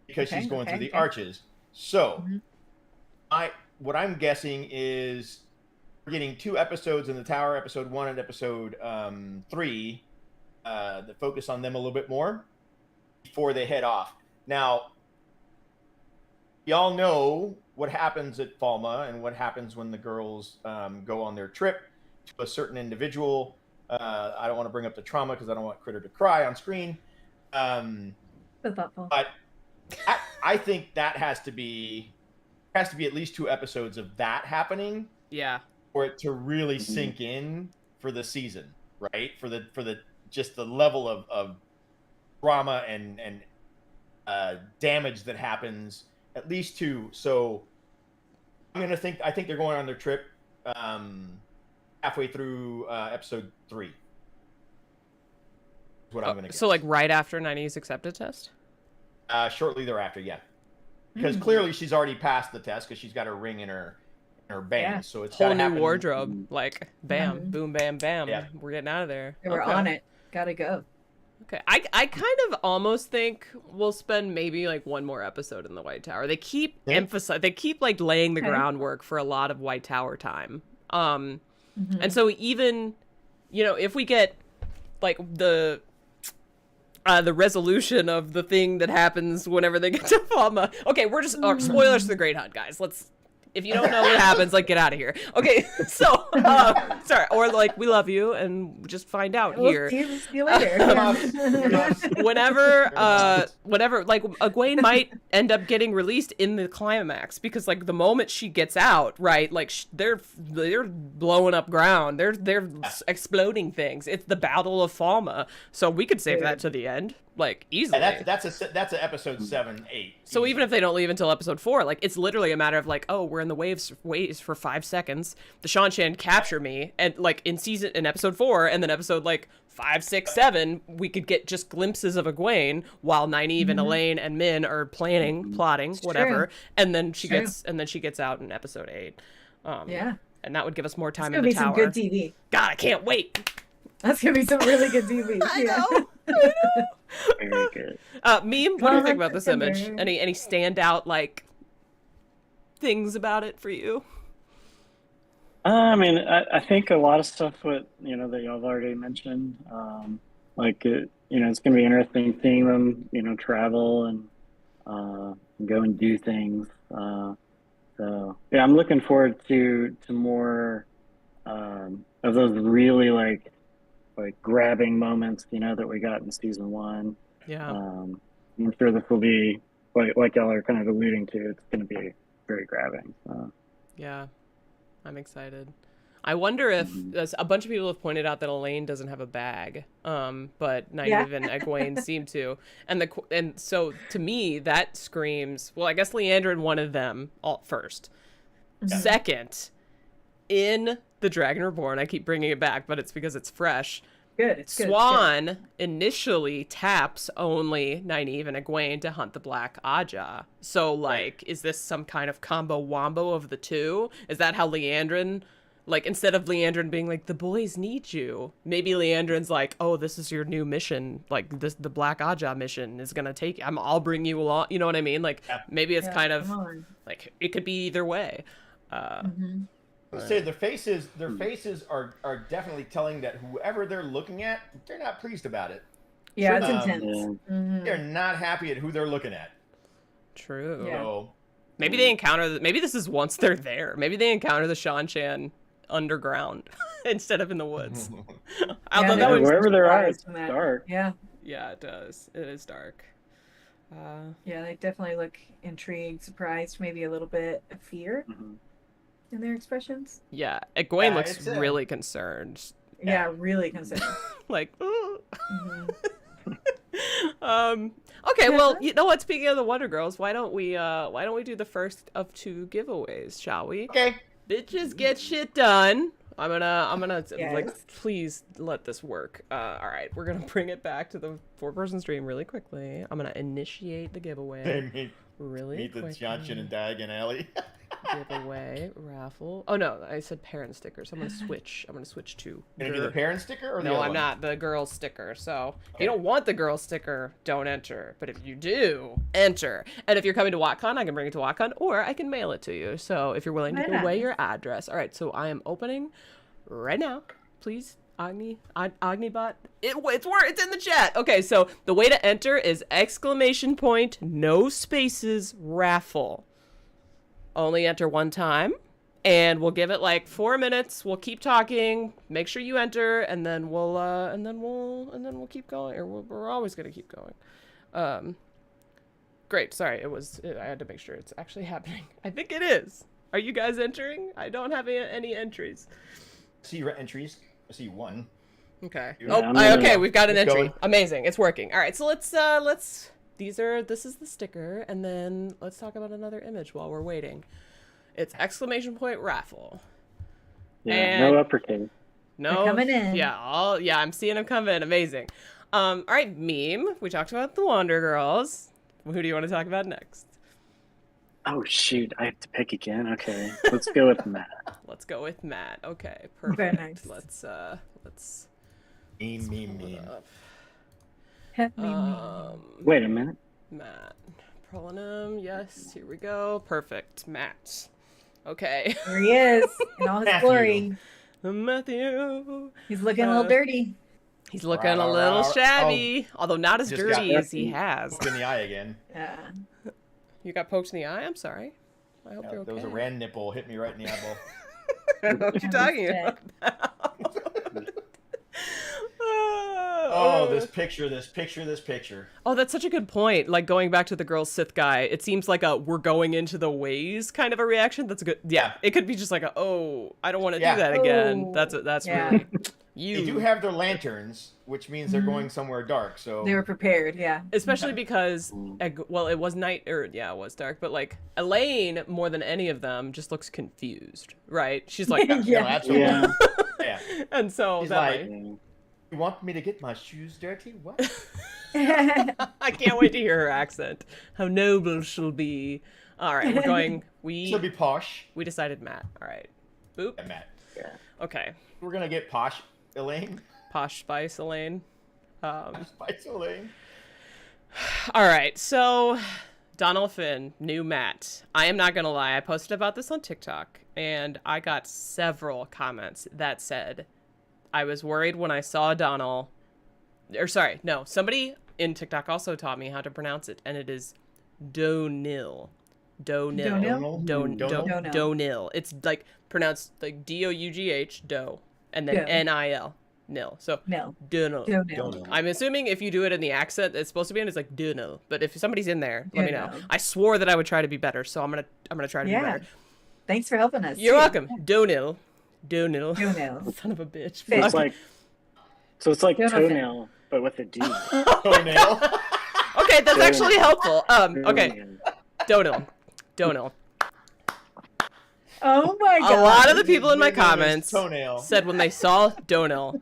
because she's going through the arches. So what I'm guessing is we're getting 2 episodes in the tower, episode 1 and episode 3, that focus on them a little bit more before they head off. Now, y'all know what happens at Falma and what happens when the girls go on their trip to a certain individual. I don't want to bring up the trauma because I don't want Kritter to cry on screen. So thoughtful. But I think that has to be at least 2 episodes of that happening. Yeah. For it to really sink in for the season, right? For the just the level of drama and damage that happens, at least 2. So I think they're going on their trip halfway through episode 3. Is what I'm gonna guess. So like right after Nynaeve's accepted test? Shortly thereafter, yeah. Because clearly she's already passed the test because she's got her ring in her or bands. So it's Whole gotta new happen. wardrobe. Like, bam, Mhm. boom, bam, bam. Yeah. We're getting out of there. They were Okay. on it. Gotta go. Okay, I kind of almost think we'll spend maybe like one more episode in the White Tower. They keep they keep like laying the Okay. groundwork for a lot of White Tower time. Mhm. And so even, if we get like the resolution of the thing that happens whenever they get to Falma. Okay, we're just spoilers for the Great Hunt, guys. If you don't know what happens, like, get out of here. Okay, so sorry, or like, we love you and just find out here. We'll see you later. Yeah. Whenever like Egwene might end up getting released in the climax, because like the moment she gets out, right, like they're blowing up ground, they're exploding things. It's the Battle of Falma, so we could save that to the end, like, easily. And that's a episode 7, 8. So even if they don't leave until episode 4, like, it's literally a matter of like, oh, we're in the waves for 5 seconds. The Shan capture me, and like in episode 4, and then episode like 5, 6, 7, we could get just glimpses of Egwene while Nynaeve and Elaine and Min are plotting, whatever, and then she gets out in episode 8. Yeah. And that would give us more time It's in gonna the be some tower. good TV. God, I can't wait. That's gonna be some really good TV. I Yeah. know. Very good. Meme, what do you think Well, about this that's image? okay. Any standout like things about it for you? I mean, I think a lot of stuff that y'all have already mentioned. Like it's gonna be interesting seeing them, travel and go and do things. So yeah, I'm looking forward to more of those really like grabbing moments, that we got in season 1. Yeah. I'm sure this will be like y'all are kind of alluding to. It's going to be very grabbing. So. Yeah, I'm excited. I wonder if a bunch of people have pointed out that Elaine doesn't have a bag, but Nynaeve and Egwene seem to, and so to me that screams. Well, I guess Leandrin wanted them all first. Second, in the Dragon Reborn, I keep bringing it back, but it's because it's fresh. Good. It's good. Swan initially taps only Nynaeve and Egwene to hunt the Black Aja. So, like, is this some kind of combo wombo of the two? Is that how Leandrin, like, instead of Leandrin being like, the boys need you, maybe Leandrin's like, oh, this is your new mission. Like, the Black Aja mission is gonna take, I'll bring you along. You know what I mean? Like, maybe it's kind of, like, it could be either way. I would say their faces are definitely telling that whoever they're looking at, they're not pleased about it. Yeah, it's intense. They're not happy at who they're looking at. True. Yeah. So Maybe they encounter, maybe this is once they're there. Maybe they encounter the Shan underground instead of in the woods. Although that would, wherever they're at, it's from that. dark. Yeah. yeah, it does. It is dark. Yeah, they definitely look intrigued, surprised, maybe a little bit of fear in their expressions. Yeah, Egwene Yeah, looks it's, really concerned. Yeah, really concerned. Like, okay, well, you know what? Speaking of the Wonder Girls, why don't we do the first of 2 giveaways, shall we? okay. Bitches get shit done. I'm gonna Yes. like, please let this work. All right, we're gonna bring it back to the 4-person stream really quickly. I'm gonna initiate the giveaway really Meet the quickly. Johnson and Diagon Alley. Giveaway raffle. Oh no, I said parent stickers. I'm gonna switch. to. Gonna do the parent sticker or the No, other I'm one? not. The girl sticker. So if you don't want the girl sticker, don't enter. But if you do, enter. And if you're coming to WatCon, I can bring it to WatCon, or I can mail it to you. So if you're willing to give away your address. All right, so I am opening right now. Please, Agnibot. It's in the chat. Okay, so the way to enter is ! No spaces, raffle. Only enter one time. And we'll give it like 4 minutes. We'll keep talking. Make sure you enter, and then we'll keep going. Or we're always gonna keep going. Great. Sorry, I had to make sure it's actually happening. I think it is. Are you guys entering? I don't have any entries. I see your entries. I see one. Okay. Yeah, Okay. We've got an Keep entry. going. Amazing. It's working. All right. So let's. This is the sticker, and then let's talk about another image while we're waiting. It's ! Raffle. Yeah, And- no uppercase. No. They're coming in. Yeah, I'm seeing them come in. Amazing. All right, meme. We talked about the Wonder Girls. Who do you want to talk about next? Oh shoot, I have to pick again. Okay, let's go with Matt. Let's go with Matt. Okay, perfect. Very nice. Let's Meme, meme, pull it meme. up. Pet me. Wait a minute. Matt. Pronoun, yes, here we go. Perfect. Matt. Okay. There he is in all his Matthew. glory. Matthew. He's looking a little dirty. He's looking a little shabby, although not as Just dirty got as he has. Poked in the eye again. Yeah. You got poked in the eye? I'm sorry. I hope you're okay. There was a ran nipple hit me right in the eyeball. I don't know what you're talking about now. Oh, this picture. Oh, that's such a good point. Like going back to the girl Sith guy, it seems like a "we're going into the ways" kind of a reaction. That's a good. Yeah, it could be just like a "oh, I don't want to do that again." Oh. That's Yeah. really you. They do have their lanterns, which means they're going somewhere dark. So They were prepared, yeah. Especially because, well, it was night, or yeah, it was dark, but like Elaine, more than any of them, just looks confused, right? She's like, Yeah. no, absolutely. Yeah. Yeah. and so She's that like, might- you want me to get my shoes dirty? What? I can't wait to hear her accent. How noble she'll be. All right, we're going. She'll be posh. We decided Matt. All right, boop. Yeah, Matt. Okay, We're gonna get posh, Elaine. Posh Spice Elaine. Spice Elaine. All right, so Donald Finn, new Matt. I am not gonna lie, I posted about this on TikTok, and I got several comments that said I was worried when I saw Donald. Or sorry, no, somebody in TikTok also taught me how to pronounce it, and it is Donil. Donil. Donil? Donil. It's like pronounced like D-O-U-G-H, do, and then Do. N-I-L. Nil. So No. Donil. Donil. I'm assuming if you do it in the accent it's supposed to be in, it's like Donil. But if somebody's in there, let me know. Donil. I swore that I would try to be better, so I'm gonna try to be Yeah. better. Thanks for helping us. You're too. welcome. Donil. Donil. Donil. Son of a bitch. Fit. It's like, so it's like Jonathan. toenail, but with a D. Toenail. Okay, that's actually helpful. Okay, Toenail. Donil. Oh my god. A lot of the people in my Nickname is comments Toenail. said when they saw Donil,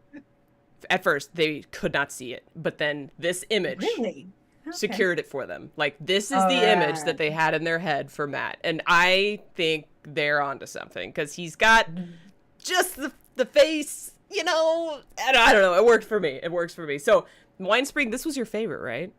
at first they could not see it, but then this image Really? Okay. secured it for them. Like, this is the image that they had in their head for Matt, and I think they're onto something because he's got just the face, you know. I don't know. It worked for me. It works for me. So Winespring, this was your favorite, right?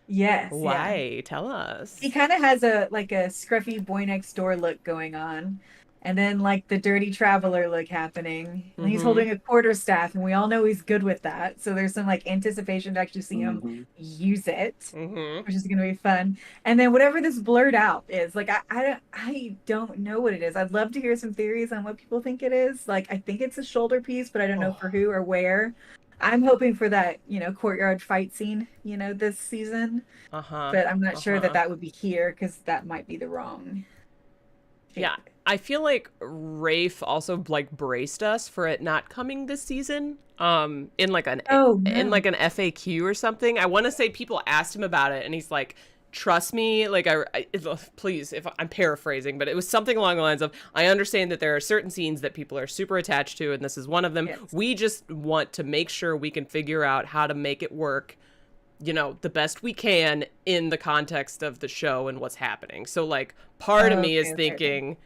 Yes. yeah. Why? Tell us. He kind of has a scruffy boy next door look going on, and then like the dirty traveler look happening. And he's Mhm. holding a quarterstaff, and we all know he's good with that. So there's some like anticipation to actually see him use it, which is gonna be fun. And then whatever this blurred out is, like I don't know what it is. I'd love to hear some theories on what people think it is. Like I think it's a shoulder piece, but I don't know for who or where. I'm hoping for that, courtyard fight scene, this season. But I'm not sure that would be here because that might be the wrong. Yeah, I feel like Rafe also like braced us for it not coming this season. In like an in like an FAQ or something. I want to say people asked him about it, and he's like, "Trust me." Like, please, if I'm paraphrasing, but it was something along the lines of, "I understand that there are certain scenes that people are super attached to, and this is one of them. Yes. We just want to make sure we can figure out how to make it work, the best we can in the context of the show and what's happening." So like part of me is thinking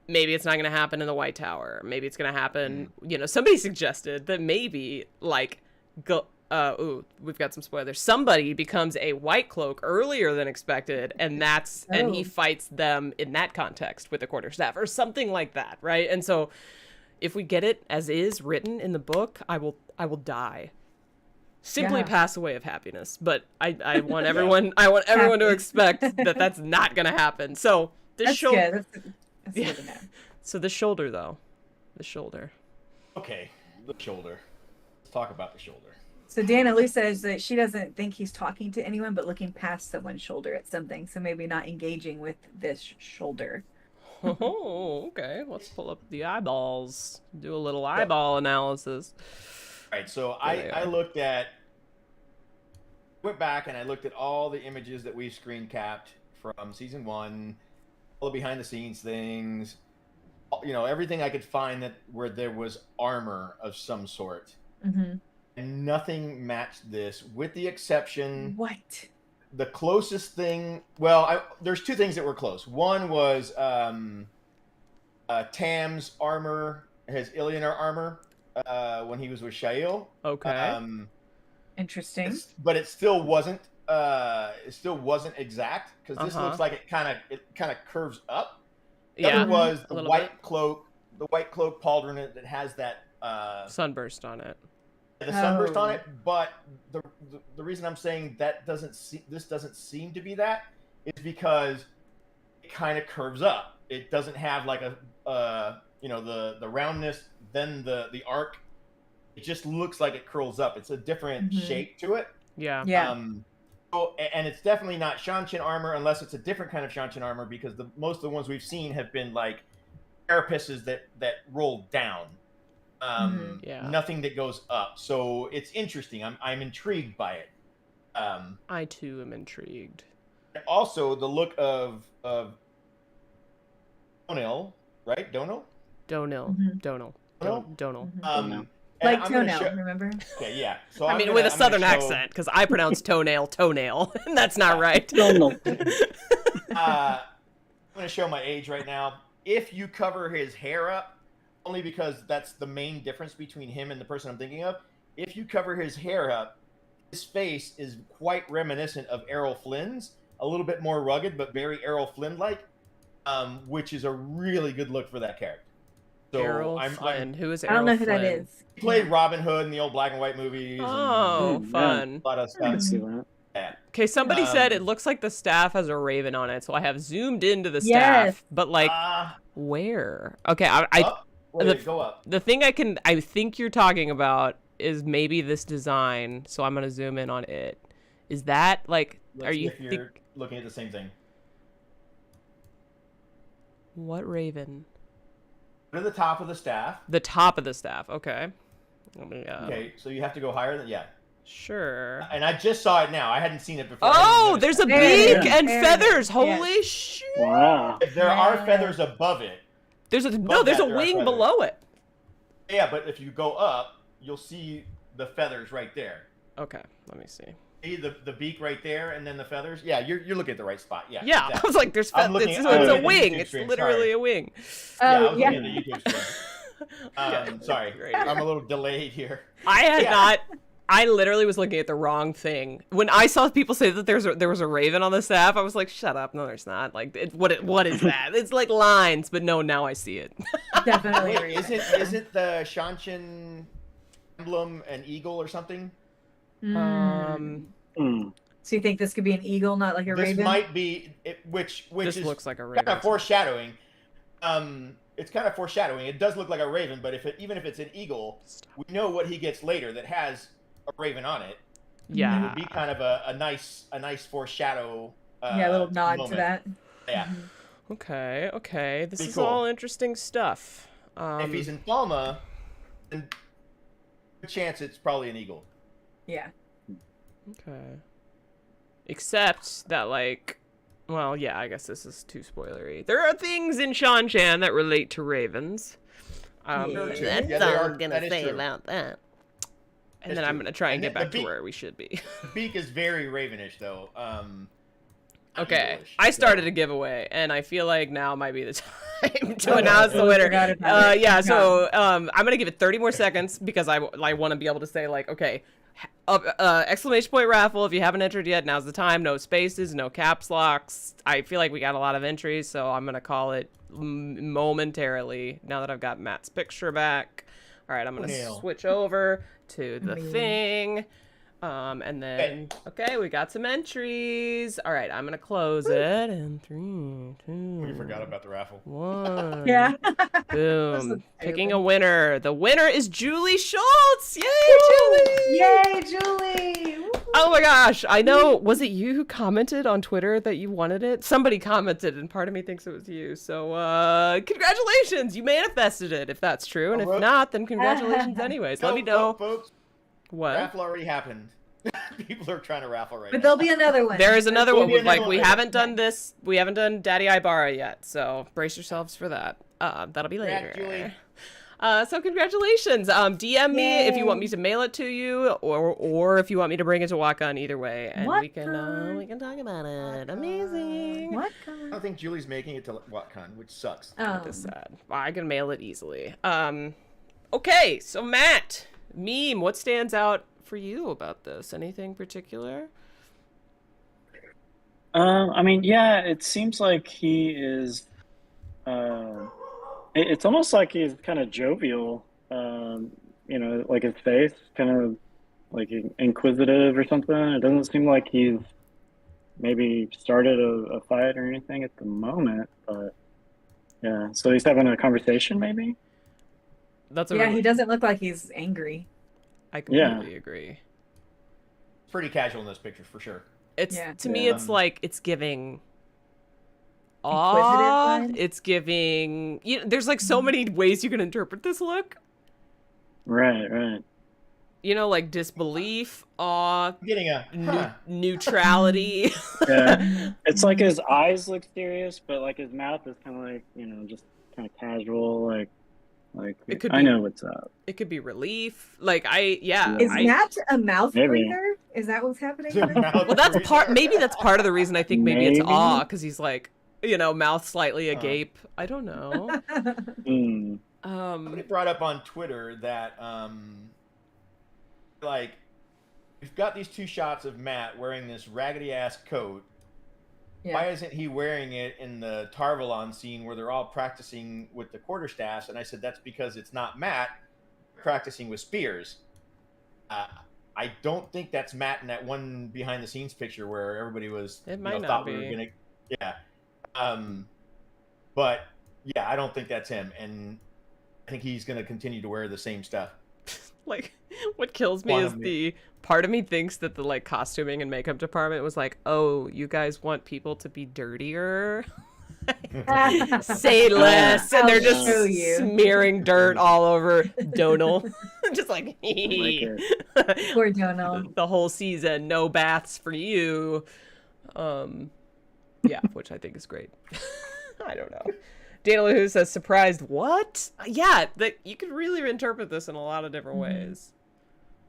maybe it's not going to happen in the White Tower. Maybe it's going to happen, somebody suggested that maybe like we've got some spoilers. Somebody becomes a White Cloak earlier than expected, and and he fights them in that context with a quarterstaff or something like that, right? And so if we get it as is written in the book, I will die. Simply pass away of happiness, but I want everyone to expect that that's not gonna happen. So That's good. That's good to know. So the shoulder though, the shoulder. Okay, the shoulder. Let's talk about the shoulder. So Dana Lou says that she doesn't think he's talking to anyone, but looking past someone's shoulder at something. So maybe not engaging with this shoulder. Oh, okay. Let's pull up the eyeballs. Do a little eyeball analysis. All right, so There I went back and I looked at all the images that we screen capped from season 1, all the behind the scenes things, everything I could find where there was armor of some sort. Mm-hmm. And nothing matched this, with the exception What? the closest thing. Well, there's two things that were close. One was Tam's armor, his Illianer armor, when he was with Shail. Okay. Interesting. But it still wasn't. It still wasn't exact because this Uh-huh. looks like it kind of curves up. The Yeah. other was a the little white cloak, pauldron that has that sunburst on it. the sunburst on Oh. it. But the reason I'm saying that this doesn't seem to be that is because it kind of curves up. It doesn't have like a the roundness, then the arc. It just looks like it curls up. It's a different shape to it. Yeah. Yeah. And it's definitely not Shanshin armor unless it's a different kind of Shanshin armor because most of the ones we've seen have been like carapaces that roll down. Yeah. Nothing that goes up. So it's interesting. I'm intrigued by it. I too am intrigued. Also, the look of Donil, right? Donil? Donil. Mhm. Donil. Donil? Donil. Toenail. And Like I'm gonna toenail, show- remember? Okay, yeah. So I mean, with a southern accent, because I pronounce toenail, and that's not right. No. I'm going to show my age right now. If you cover his hair up, only because that's the main difference between him and the person I'm thinking of. If you cover his hair up, his face is quite reminiscent of Errol Flynn's, a little bit more rugged, but very Errol Flynn-like, which is a really good look for that character. So Errol Flynn. Who is I Errol don't know who that Flynn? is. He played Robin Hood in the old black and white movies. Oh, Mm, yeah. fun. A lot of I can stuff. see that. Yeah. Okay, somebody said it looks like the staff has a raven on it, so I have zoomed into the staff, Yes. but like where? Okay, I Up? Wait, go up. the thing I think you're talking about is maybe this design, so I'm gonna zoom in on it. Is that like? Let's Are see you if you're looking at the same thing? what raven? Go to the top of the staff. The top of the staff. Okay. Let me, Okay, so you have to go higher than Sure. And I just saw it now. I hadn't seen it before. Oh, there's a There it beak is. and There it is. feathers. Yes. Holy shit! Wow. There are Yeah. feathers above it. There's a Above no. There's that, a there are wing feathers. below it. Yeah, but if you go up, you'll see the feathers right there. Okay. Let me see. See the beak right there, and then the feathers. Yeah, you're looking at the right spot. Yeah. Yeah, I exactly. was like, there's I'm feathers. looking It's, at- it's I'm a looking at the wing. YouTube It's stream, literally sorry. a wing. Yeah, I Oh, was yeah. looking at the YouTube stream. Sorry, Great. I'm a little delayed here. I had Yeah. not. I literally was looking at the wrong thing when I saw people say that there was a raven on the staff. I was like, "Shut up! No, there's not. Like, what is that? It's like lines, but no, now I see it." Definitely. Wait, isn't the Shanshin emblem an eagle or something? Um, Mm. So you think this could be an eagle, not like a This raven? might be which this is looks like a kind raven. of foreshadowing. It's kind of foreshadowing. It does look like a raven, but even if it's an eagle, we know what he gets later that has a raven on it. It Yeah. would be kind of a nice foreshadow. Yeah, a little nod moment. to that. Yeah. Okay. Okay. This Pretty is cool. all interesting stuff. If he's in Falma, then good chance it's probably an eagle. Yeah. Okay. Except that, like, well, yeah, I guess this is too spoilery. There are things in Shan that relate to ravens. Yeah. That's Yeah, they all are- I'm gonna that is say true. about that. And That's then I'm true. gonna try and And get the back to beak- where we should be. The beak is very ravenish, though. Okay, eaglish, I so- started a giveaway, and I feel like now might be the time to Oh, announce the I winner. forgot about it. Yeah, so I'm gonna give it 30 more seconds because I want to be able to say like, okay, exclamation point raffle. If you haven't entered yet, now's the time. No spaces, no caps locks. I feel like we got a lot of entries, so I'm gonna call it momentarily now that I've got Matt's picture back. All right, I'm gonna Nail. switch over to the Amazing. thing. And then, okay, we got some entries. All right, I'm gonna close it in 3, 2, We forgot about the raffle. 1. Yeah. Boom. That's Picking so a winner. The winner is Julie Schultz. Yay, Julie! Yay, Julie! Woo. Oh my gosh. I know. Was it you who commented on Twitter that you wanted it? Somebody commented, and part of me thinks it was you. So, congratulations. You manifested it, if that's true. And if not, then congratulations anyways. Let me know. Folks. What? Raffle already happened. People are trying to raffle right But now. there'll be another one. There is another There'll one. be With, another like, one we later. haven't done this. We haven't done Daddy Ibarra yet. So brace yourselves for that. That'll be Congrats, later. Julie. So congratulations. DM me if you want me to mail it to you, or if you want me to bring it to Wakan. Either way, and we can talk about it. Amazing. What? I don't think Julie's making it to WhatCon, which sucks. That is sad. I can mail it easily. Okay, so Matt, meme, what stands out for you about this? Anything particular? I mean, yeah, it seems like he is. It's almost like he's kind of jovial. Like his face, kind of like inquisitive or something. It doesn't seem like he's maybe started a fight or anything at the moment, but yeah. So he's having a conversation, maybe. He doesn't look like he's angry. I completely agree. Pretty casual in those pictures for sure. To me, it's like it's giving awe. It's giving. There's like so many ways you can interpret this look. Right. Like disbelief, awe, Getting a neutrality. Yeah, it's like his eyes look serious, but like his mouth is kind of like just kind of casual, like I know what's up. It could be relief. Like Is Matt a mouth breather? Is that what's happening? Well, that's part. Maybe that's part of the reason I think maybe it's awe, because he's like, mouth slightly agape. I don't know. Somebody brought up on Twitter that like we've got these two shots of Matt wearing this raggedy ass coat. Yeah. Why isn't he wearing it in the Tarvalon scene where they're all practicing with the quarterstaffs? And I said that's because it's not Matt practicing with spears. I don't think that's Matt in that one behind the scenes picture where everybody was thought we were gonna. But yeah, I don't think that's him, and I think he's gonna continue to wear the same stuff. Like, what kills me is the part of me thinks that the like costuming and makeup department was like, oh, you guys want people to be dirtier? Say less, and they're just smearing dirt all over Donal. Just like, poor Donal. The whole season, no baths for you. Yeah, which I think is great. I don't know. Dana Who says, surprised, what? Yeah, you could really interpret this in a lot of different ways.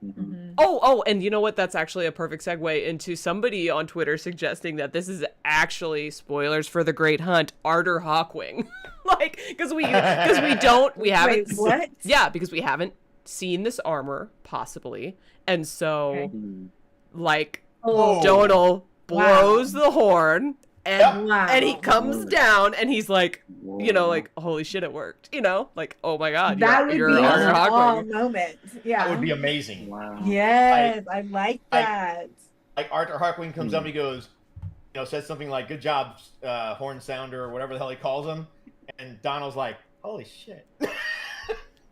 Mm-hmm. Oh, and you know what? That's actually a perfect segue into somebody on Twitter suggesting that this is actually, spoilers for The Great Hunt, Arter Hawkwing. Like, because we haven't. Wait, what? Yeah, because we haven't seen this armor, possibly. And so, Donal blows the horn. And he comes down and he's like, like, holy shit, it worked. Like, oh my god, that would be an awe moment. Yeah, that would be amazing. Wow. Yes, I like that. Like Arter Hawkwing comes up and he goes, says something like, "Good job, horn sounder," or whatever the hell he calls him, and Donald's like, "Holy shit."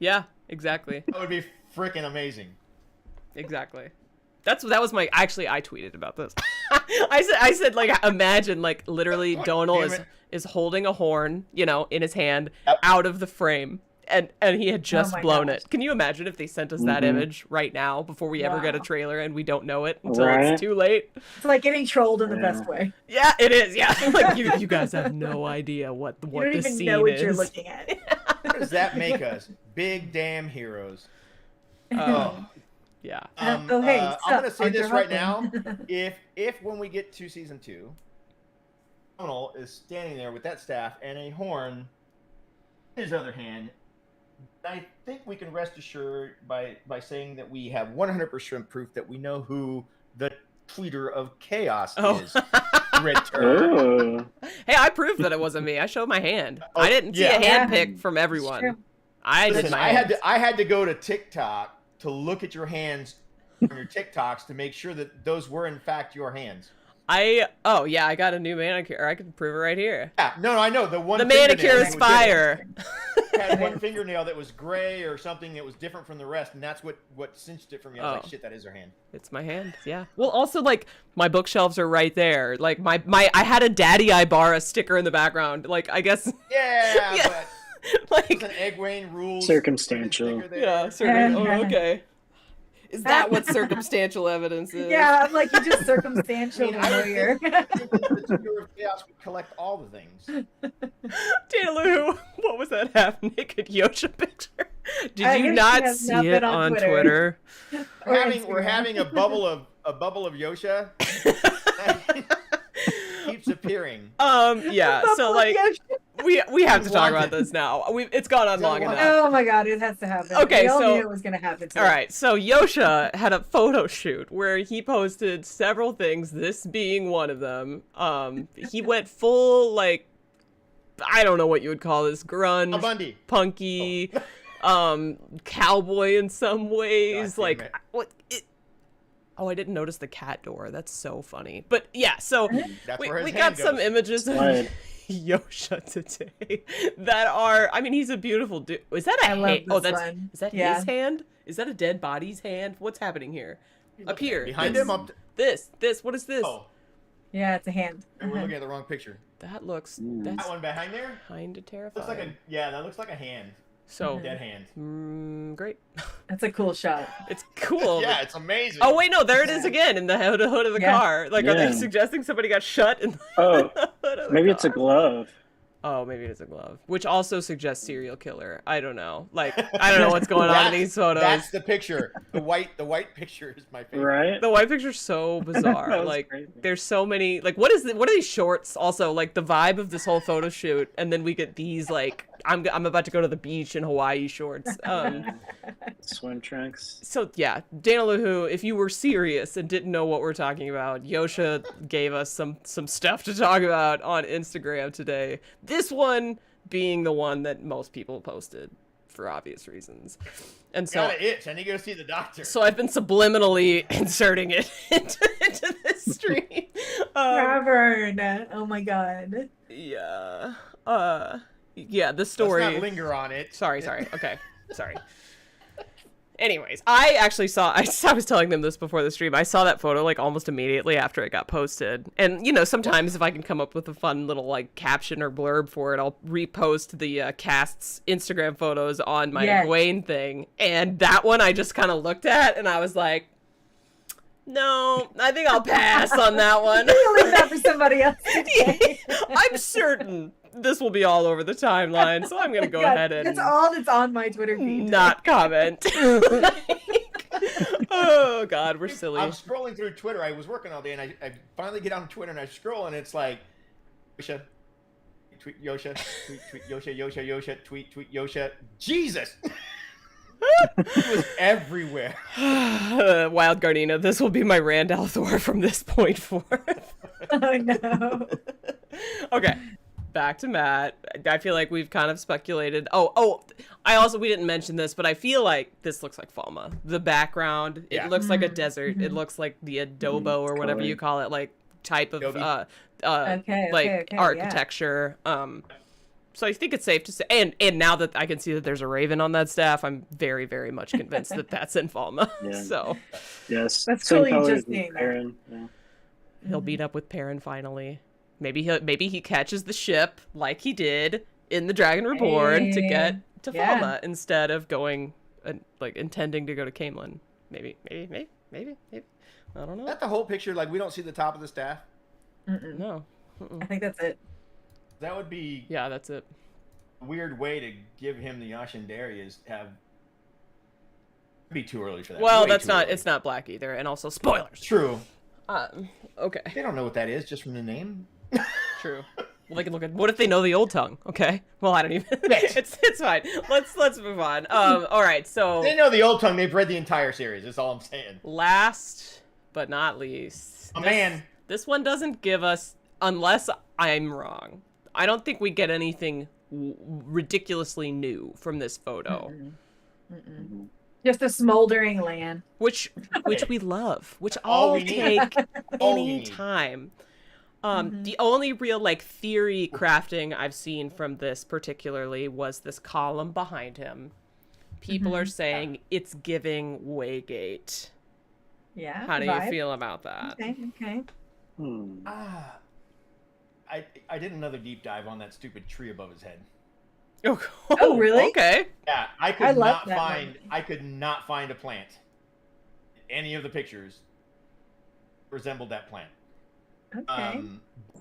Yeah, exactly. That would be freaking amazing. Exactly. I tweeted about this. I said like, imagine like literally Donal is holding a horn, in his hand out of the frame, and he had just blown it. Can you imagine if they sent us that image right now before we ever get a trailer and we don't know it until it's too late? It's like getting trolled in the best way. Yeah, it is. Yeah, like you guys have no idea what the scene is. You don't even know what you're looking at. What does that make us? Big damn heroes. Yeah. I'm gonna say this right now. If when we get to season 2, Donal is standing there with that staff and a horn in his other hand, I think we can rest assured by saying that we have 100% proof that we know who the tweeter of chaos is. Kritter. Hey, I proved that it wasn't me. I showed my hand. I didn't see a hand pick from everyone. I had to go to TikTok to look at your hands on your TikToks to make sure that those were in fact your hands. I got a new manicure. I can prove it right here. Yeah, no, I know. The manicure is fire. Had one fingernail that was gray or something that was different from the rest, and that's what cinched it for me. I was like, shit, that is her hand. It's my hand, yeah. Well, also, like, my bookshelves are right there. Like, I had a Daddy Ibarra sticker in the background. Like, I guess... Yeah, but... Like an Egwene rules. Circumstantial. Yeah, okay. Is that what circumstantial evidence is? Yeah, I'm like, you just circumstantial lawyer. The Tour of Chaos would collect all the things. Dana Lou, what was that half-naked Yosha picture? Did I you guess not she has see not it been on on Twitter? We're Instagram. having a bubble of Yosha. Keeps appearing. Yeah. So like, we have to talk about Wanted. this now. It's gone on Is that long wanted? enough. Oh my god, it has to happen. Okay, we all so- knew it was gonna happen. All right, so Yosha had a photo shoot where he posted several things, this being one of them. He went full, like, I don't know what you would call this, grunge, Al Bundy. punky, cowboy in some ways. God damn Like, it. what? Oh, I didn't notice the cat door. That's so funny. But yeah, so That's we where his got hand some goes. images of Slide. Yosha today that are, I mean, he's a beautiful dude. Is that a I love hand? Oh, this that's, one. is that Yeah. his hand? Is that a dead body's hand? What's happening here? Up here. Behind this, him. Up. This, what is this? Oh, Yeah, it's a hand. and we're looking at the wrong picture. That looks, Ooh. that's That one behind there kind of terrifying. looks like that looks like a hand. So, Dead hand. great. That's a cool shot. It's cool. Yeah, it's amazing. Oh, wait, no, there it is again in the hood of the Yeah. car. Like, are they Yeah. suggesting somebody got shut in the Oh, hood of the maybe it's a car? glove. Oh, maybe it is a glove, which also suggests serial killer. I don't know. Like, I don't know what's going on in these photos. That's the picture. The white picture is my favorite. Right? The white picture's so bizarre. That was Like, crazy. there's so many. Like, what are these shorts? Also, like the vibe of this whole photo shoot, and then we get these like I'm about to go to the beach in Hawaii shorts. Swim trunks. So yeah, Dana Luhu, if you were serious and didn't know what we're talking about, Yosha gave us some stuff to talk about on Instagram today. This one being the one that most people posted for obvious reasons. And so Got an itch. I need to go see the doctor. so I've been subliminally inserting it into this stream. Tavern. Oh my god. Yeah. Yeah, the Let's story. not linger on it. Sorry. Okay. Sorry. Anyways, I was telling them this before the stream. I saw that photo like almost immediately after it got posted. And, you know, sometimes if I can come up with a fun little like caption or blurb for it, I'll repost the cast's Instagram photos on my Yes. Egwene thing. And that one I just kind of looked at and I was like, no, I think I'll pass on that one. We'll leave that for somebody else. I'm certain this will be all over the timeline, so I'm gonna go God, ahead and It's all that's on my Twitter feed. not comment. Oh God, we're silly. I'm scrolling through Twitter. I was working all day, and I finally get on Twitter, and I scroll, and it's like, Yosha, tweet Yosha, tweet Yosha, Yosha, tweet Yosha. Jesus! It was everywhere. Wild Gardena, this will be my Rand al'Thor from this point forth. Oh no. Okay, back to Matt. I feel like we've kind of speculated. We didn't mention this, but I feel like this looks like Falma. The background, Yeah. it looks like a desert. It looks like the adobo or whatever color. you call it, like type of Adobe. Okay, yeah. architecture. So I think it's safe to say, and now that I can see that there's a raven on that staff, I'm very, very much convinced that that's in Falma. Yeah. So Yes. That's Same cool you colors just as named that. Perrin. Yeah. he'll meet up with Perrin finally. Maybe he catches the ship like he did in the Dragon Reborn to get to Yeah. Falma instead of going, like intending to go to Camelin. Maybe. I don't know. Is that the whole picture? Like, we don't see the top of the staff? Mm-mm. No. I think that's it. That would be Yeah, that's it. a weird way to give him the Yashandari is to have... It'd be too early for that. Well, Way that's too not. early. It's not black either, and also spoilers. True. Okay. They don't know what that is just from the name. True. Well, they can look at. What if they know the old tongue? Okay. Well, I don't even. It's fine. Let's move on. All right. So They know the old tongue. They've read the entire series. That's all I'm saying. last but not least, this one doesn't give us, unless I'm wrong. I don't think we get anything ridiculously new from this photo, Mm-mm. Just a smoldering land. which we love, which All I'll we need. take All we any need. time. The only real like theory crafting I've seen from this particularly was this column behind him. People are saying it's giving Waygate. Yeah. How do you vibe. feel about that? Okay. I did another deep dive on that stupid tree above his head. Oh, really? Okay. Yeah, I I love not that find moment. I could not find a plant in any of the pictures resembled that plant. Okay.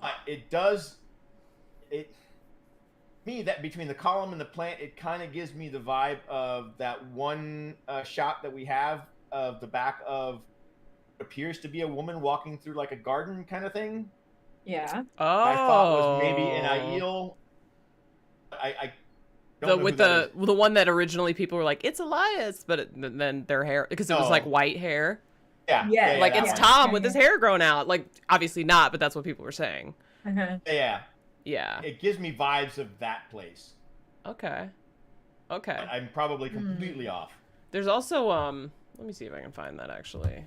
But it does me, that between the column and the plant, it kind of gives me the vibe of that one shot that we have of the back of what appears to be a woman walking through like a garden kind of thing. Yeah. Oh. I thought was maybe an Aiel. I don't know With who that the one that originally people were like, it's Elias, but then their hair, because it was like white hair. Yeah. Yeah, Like that it's one. Tom with his hair grown out. Like obviously not, but that's what people were saying. Uh-huh. Yeah. Yeah. It gives me vibes of that place. Okay. Okay. I'm probably completely off. There's also let me see if I can find that actually.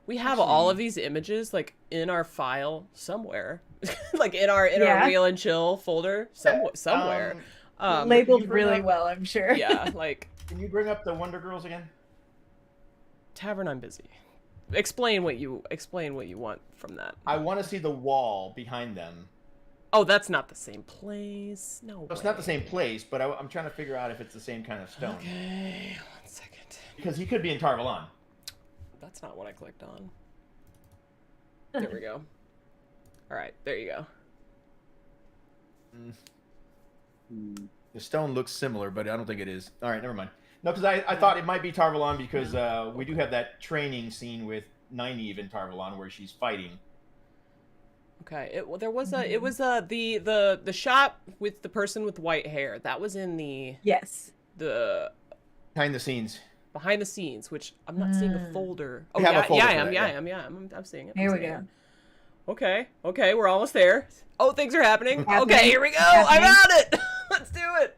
We have all of these images like in our file somewhere. Like in our Wheel and Chill folder somewhere. Labeled you bring really up- well, I'm sure. Yeah, like Can you bring up the Wonder Girls again? Tavern, I'm busy. Explain what you want from that. I want to see the wall behind them. Oh, that's not the same place. No. It's not the same place, but I'm trying to figure out if it's the same kind of stone. Okay, 1 second. Because he could be in Tarvalon. That's not what I clicked on. There we go. All right, there you go. The stone looks similar, but I don't think it is. All right, never mind. No, because I thought it might be Tarvalon because we do have that training scene with Nynaeve in Tarvalon where she's fighting. Okay, it was the shot with the person with white hair. That was in the Yes. Behind the scenes. behind the scenes, which I'm not seeing a folder. Oh We have a yeah, folder yeah, I for am. that, Yeah, I yeah. am. Yeah, I'm seeing it. Here I'm we seeing go. it. Okay, we're almost there. Oh, things are happening. Happening. Okay, here we go. Happening. I found it. Let's do it.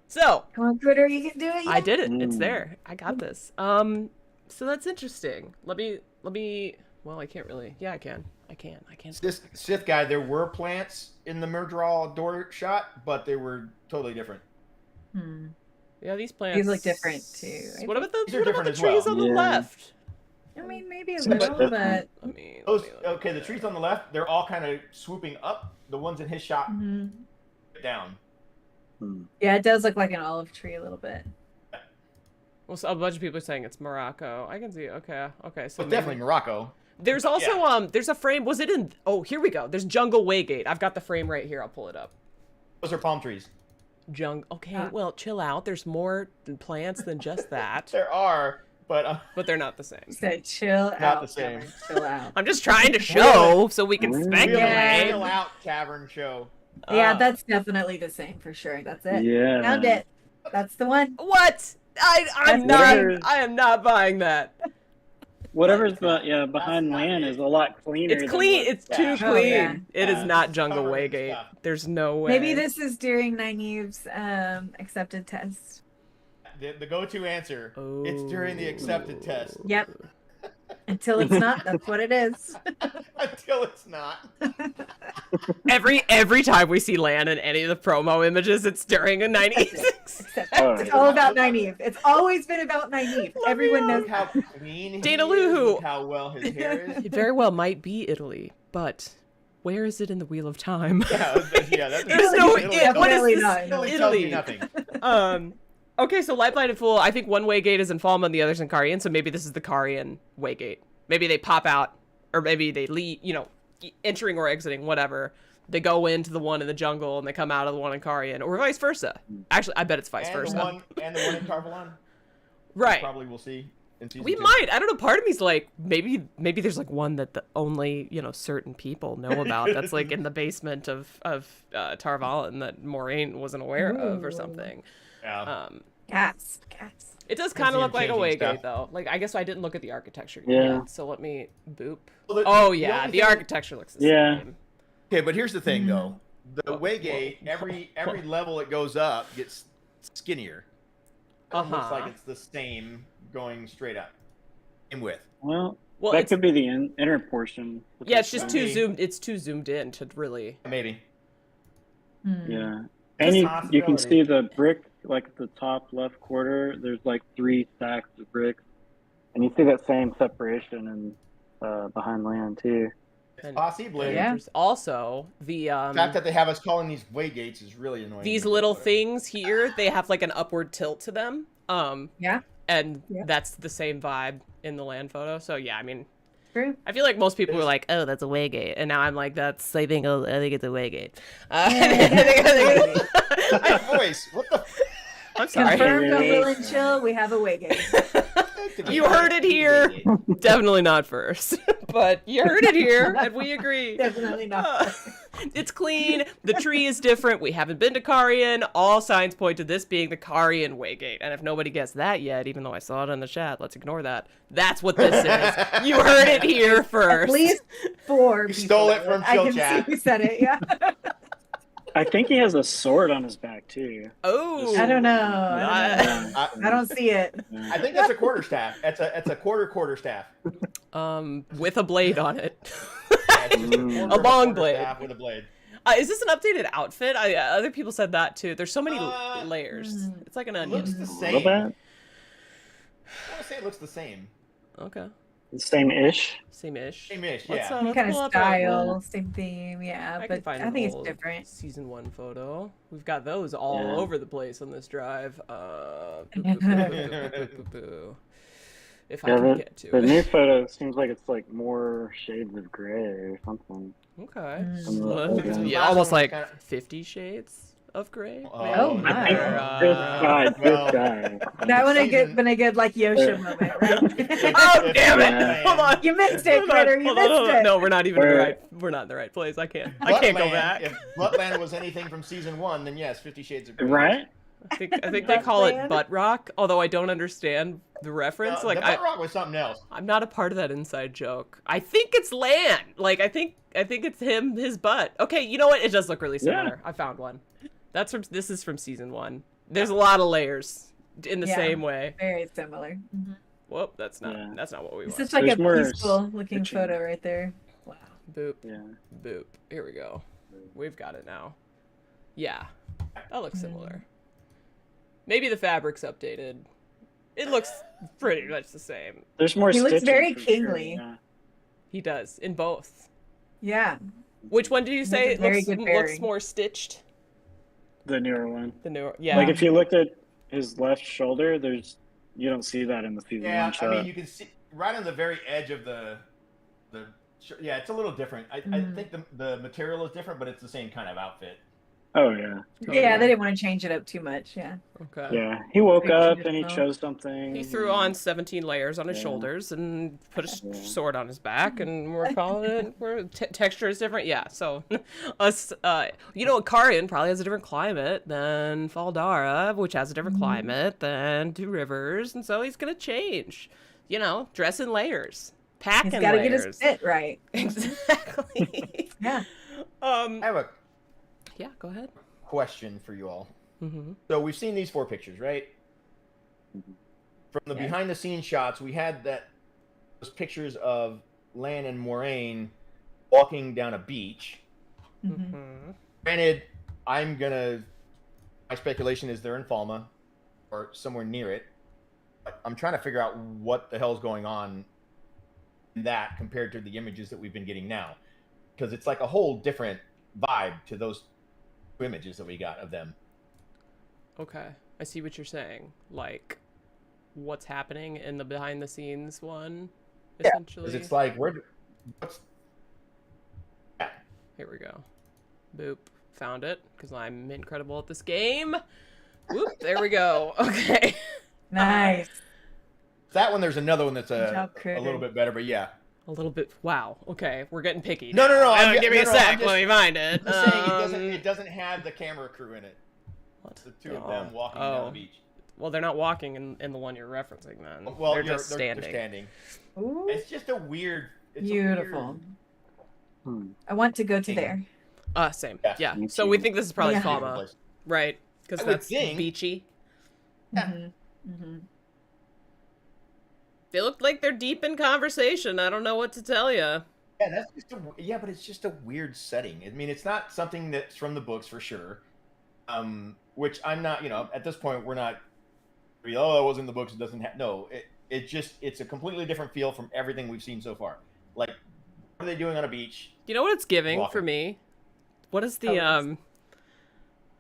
So Come on, Kritter, you can do it. I did it. Mm. It's there. I got this. So that's interesting. Let me. Well, I can't really. Yeah, I can. This Sith guy, there were plants in the Murdraw door shot, but they were totally different. Hmm. Yeah, these plants. These look different, too. What about the These are different as trees well. on the Yeah. left? I mean, maybe a Seems little, different. but. I mean, Those, okay, the trees on the left, they're all kind of swooping up. The ones in his shot Mhm. down. Yeah, it does look like an olive tree a little bit. Well, so a bunch of people are saying it's Morocco. I can see. Okay. So But definitely Morocco. There's also there's a frame. Was it in? Oh, here we go. There's Jungle Waygate. I've got the frame right here. I'll pull it up. Those are palm trees. Okay, well, chill out. There's more plants than just that. There are, but But they're not the same. So chill Not out. the same. Cameron, Chill out. I'm just trying to show so we can Really? speculate. Yeah. Chill out Tavern show. Yeah, that's definitely the same for sure. That's it. Yeah. Found it. That's the one. What? I'm That's not. I am not buying that. Whatever's behind not land it. is a lot cleaner. It's clean. It's too Yeah. Oh, clean. yeah. It is Yeah, not it's Jungle covered in Waygate. stuff. There's no way. Maybe this is during Nynaeve's accepted test. The go-to answer. It's during the accepted test. Yep. Until it's not, that's what it is. Until it's not. Every time we see Lan in any of the promo images, it's during a 96. Except Oh, it's yeah. all about Nynaeve. It's always been about Nynaeve. Everyone knows Look how clean he Dana is. Luhu. Look how well his hair is. It very well might be Italy, but where is it in the Wheel of Time? Yeah, that's There's no Italy what is Definitely this? not. tells me Italy. nothing. Okay, so Light Blinded Fool. I think one Waygate is in Falma and the other's in Carian, so maybe this is the Carian Waygate. Maybe they pop out, or maybe they leave. Entering or exiting, whatever. They go into the one in the jungle and they come out of the one in Carian, or vice versa. Actually, I bet it's vice And versa. the one in Tarvalon. Right. Probably we'll see in season We 2. might. I don't know. Part of me's like maybe there's like one that only certain people know about. That's like in the basement of Tarvalon that Moraine wasn't aware of or Ooh. something. Yeah. Gasp. It does Can kind see of him look like a changing Waygate stuff. though. Like I guess I didn't look at the architecture Yeah. yet. So let me boop. Well, the Oh only yeah, the thing- architecture looks the Yeah. same. Okay, but here's the thing though. The Whoa, Waygate, whoa. every level it goes up gets skinnier. It looks Uh-huh. like it's the same going straight up in width. Well, Well, that it's, could be the inner portion. yeah, it's just too Maybe. zoomed. It's too zoomed in to really. Maybe. Hmm. Yeah. And you can possibility. see the brick, like at the top left quarter, there's like 3 stacks of bricks. And you see that same separation in behind land too. And- Possibly. Yeah. There's also the The fact that they have us calling these Waygates is really annoying. these to me, little but- things here, they have like an upward tilt to them. Yeah. And Yeah. that's the same vibe in the land photo. So yeah, I mean, True. I feel like most people were like, "Oh, that's a Waygate," and now I'm like, I think it's a Waygate. My voice. What the? I'm sorry. Confirmed on Will and Chill. We have a Waygate. You heard it here. Definitely not first, but you heard it here, and we agree. Definitely not. It's clean. The tree is different. We haven't been to Karian. All signs point to this being the Karian Waygate. And if nobody guessed that yet, even though I saw it in the chat, let's ignore that. That's what this is. You heard it here first. At least 4 You people. stole it from I Chill can Chat. see who said it. Yeah. I think he has a sword on his back too. Oh. I don't know. I don't see it. I think that's a quarterstaff. It's a quarterstaff. With a blade on it. Yeah, it's just A quarter long quarterstaff blade. with a blade. Is this an updated outfit? Other people said that too. There's so many layers. It's like an It looks onion. the A same. little bit. I want to say it looks the same. Okay. Same-ish. Same-ish. Same-ish, Let's, yeah. let's Kind of pull up style, same theme, yeah. I can But find I an think it's old different. season 1 photo. We've got those all Yeah. over the place on this drive. If I Yeah, can get to the it. new photo seems like it's like more shades of gray or something. Okay. Mm. Yeah, Last almost one was like kinda- 50 shades of gray. Oh, maybe? my. Or, This guy. That when I Season- get like Yosha moment, right? Oh damn it! Yeah. Hold on. You missed it, Hold on, Kritter. You hold on, hold missed on. it. No, we're not even in the Where- right. We're not in the right place. I can't go Bloodland, back. If Bloodland was anything from season 1, then yes, 50 Shades of Grey. Right? I think they call it Buttland? butt rock, although I don't understand the reference. The Like Butt Rock was something else. I'm not a part of that inside joke. I think it's Lan. Like I think it's him, his butt. Okay, you know what? It does look really similar. I found one. This is from season 1. There's a lot of layers in the Yeah. same way. Very similar. Whoop, that's not Yeah. what we It's want. just like There's a more peaceful looking stitching. photo right there. Wow. Boop, Yeah. boop. Here we go. We've got it now. Yeah, that looks similar. Maybe the fabric's updated. It looks pretty much the same. There's more He looks stitching very for sure, kingly. yeah. He does in both. Yeah. Which one did you say That's a very looks good looks pairing. more stitched? The newer one. The newer, yeah. Like if you looked at his left shoulder, you don't see that in the season Yeah, one shot. I mean, you can see right on the very edge of the yeah, it's a little different. I think the material is different, but it's the same kind of outfit. Oh yeah. Yeah, they didn't want to change it up too much. Yeah. Okay. Yeah. He woke Big up and he traditional. chose something. He threw on 17 layers on his Yeah. shoulders and put a Yeah. sword on his back, and we're calling it. Texture is different, yeah. So, us, Karian probably has a different climate than Faldara, which has a different climate than Two Rivers, and so he's gonna change. Dress in layers, pack He's in got to layers. get his fit right. Exactly. Yeah. I have a Yeah. Go ahead. question for you all. Mm-hmm. So we've seen these 4 pictures, right? From the Yeah. behind the scenes shots, we had those pictures of Lan and Moraine walking down a beach. Mhm. Mm-hmm. Granted, my speculation is they're in Falma or somewhere near it. But I'm trying to figure out what the hell's going on in that compared to the images that we've been getting now. Because it's like a whole different vibe to those images that we got of them. Okay, I see what you're saying. Like, what's happening in the behind the scenes one, essentially. Because it's like, Here we go. Boop. Found it, because I'm incredible at this game. Whoop, there we go. Okay. Nice. that one, there's another one that's Good job, a Kritter. little bit better, but yeah. A little bit. Wow. Okay, we're getting picky. No, now. no, no, Give me a no, sec. I'm just- Let me find it. I'm saying it doesn't have the camera crew in it. What? The two of them walking down the beach. Well, they're not walking in the one you're referencing, then. Well, they're just they're standing. standing. Ooh, It's just a weird. It's a beautiful. Hmm. I want to go to there. Same. Yeah. Yeah. Me So too. we think this is probably Yeah. weird Falma, place. right? Because I would that's think. beachy. Yeah. Mm-hmm. They look like they're deep in conversation. I don't know what to tell you. Yeah, that's just but it's just a weird setting. I mean, it's not something that's from the books for sure. Which I'm not. At this point, we're not. Oh, it was in the books. It doesn't have. No, it's a completely different feel from everything we've seen so far. Like, what are they doing on a beach? You know what it's giving Walking. for me? What is Oh,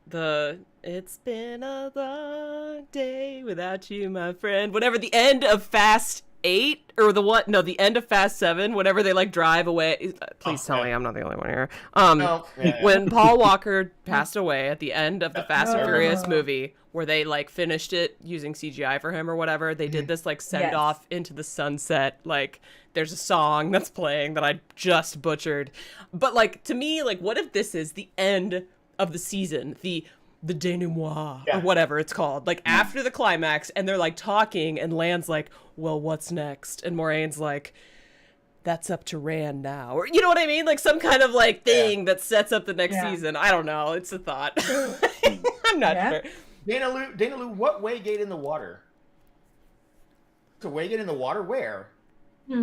the It's been a long day without you, my friend. Whenever the end of Fast 8 or the what? No, the end of Fast 7. Whenever they like drive away. Please tell me I'm not the only one here. No, yeah. When Paul Walker passed away at the end of the Fast and Oh. Furious movie, where they like finished it using CGI for him or whatever, they did this like send off into the sunset. Like there's a song that's playing that I just butchered, but like to me, like what if this is the end of the season, the denouement or whatever it's called, like after the climax, and they're like talking, and Land's like, well, what's next? And Moraine's like, that's up to Rand now, or you know what I mean, like some kind of like thing that sets up the next season. I don't know, it's a thought. I'm not sure. Dana Lou, what Waygate in the water? It's a Waygate in the water? Where? Yeah,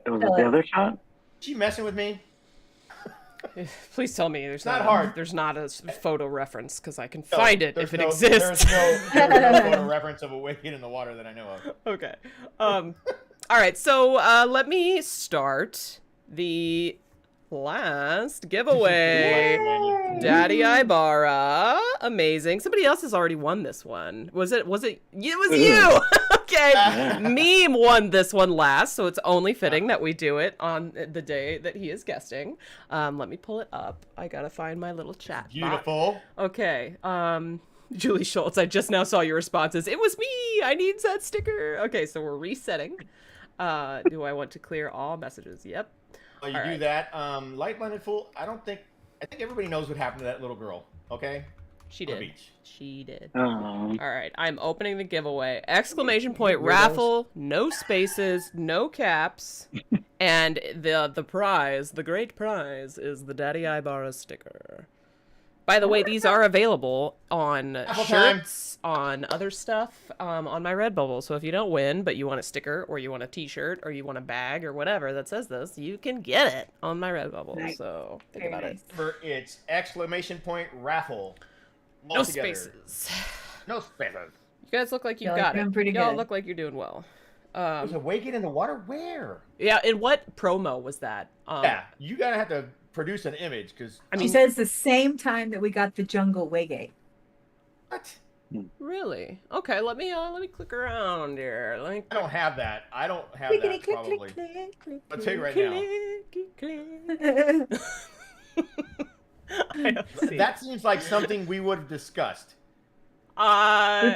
it was the other shot. She messing with me? Please tell me there's not not hard. there's not a photo reference, because I can find it if it There's exists. no photo reference of a Waygate in the water that I know of. Okay. All right. So let me start the last giveaway. Daddy Ibarra. Amazing. Somebody else has already won this one. Was it? It was you. Okay. Meme won this one last, so it's only fitting that we do it on the day that he is guesting. Let me pull it up. I gotta find my little chat. Beautiful. Okay. Julie Schultz, I just now saw your responses. It was me. I need that sticker. Okay, so we're resetting. Do I want to clear all messages? Yep. While you do that, Light-Minded Fool, I think everybody knows what happened to that little girl, okay? She On the did. beach. She did. Oh. All right, I'm opening the giveaway. Exclamation point raffle, no spaces, no caps, and the prize, the great prize, is the Daddy Ibarra sticker. By the way, these are available on shirts, on other stuff, on my Redbubble. So if you don't win, but you want a sticker, or you want a t-shirt, or you want a bag, or whatever that says this, you can get it on my Redbubble. Nice. So think Very about nice. For its exclamation point raffle. it. No Altogether. spaces. No spaces. You guys look like you Y'all got are it. doing pretty Y'all good. look like you're doing well. There's a Waygate in the water? Where? Yeah, and what promo was that? Yeah, you gotta have to produce an image, because... I She mean, says the same time that we got the jungle Waygate. What? really? Okay, let me click around here. Like, I don't have that. I don't have Clickety that, click, probably. click, click, I'll click, tell you right now. click, click. I don't see. That seems like something we would have discussed. We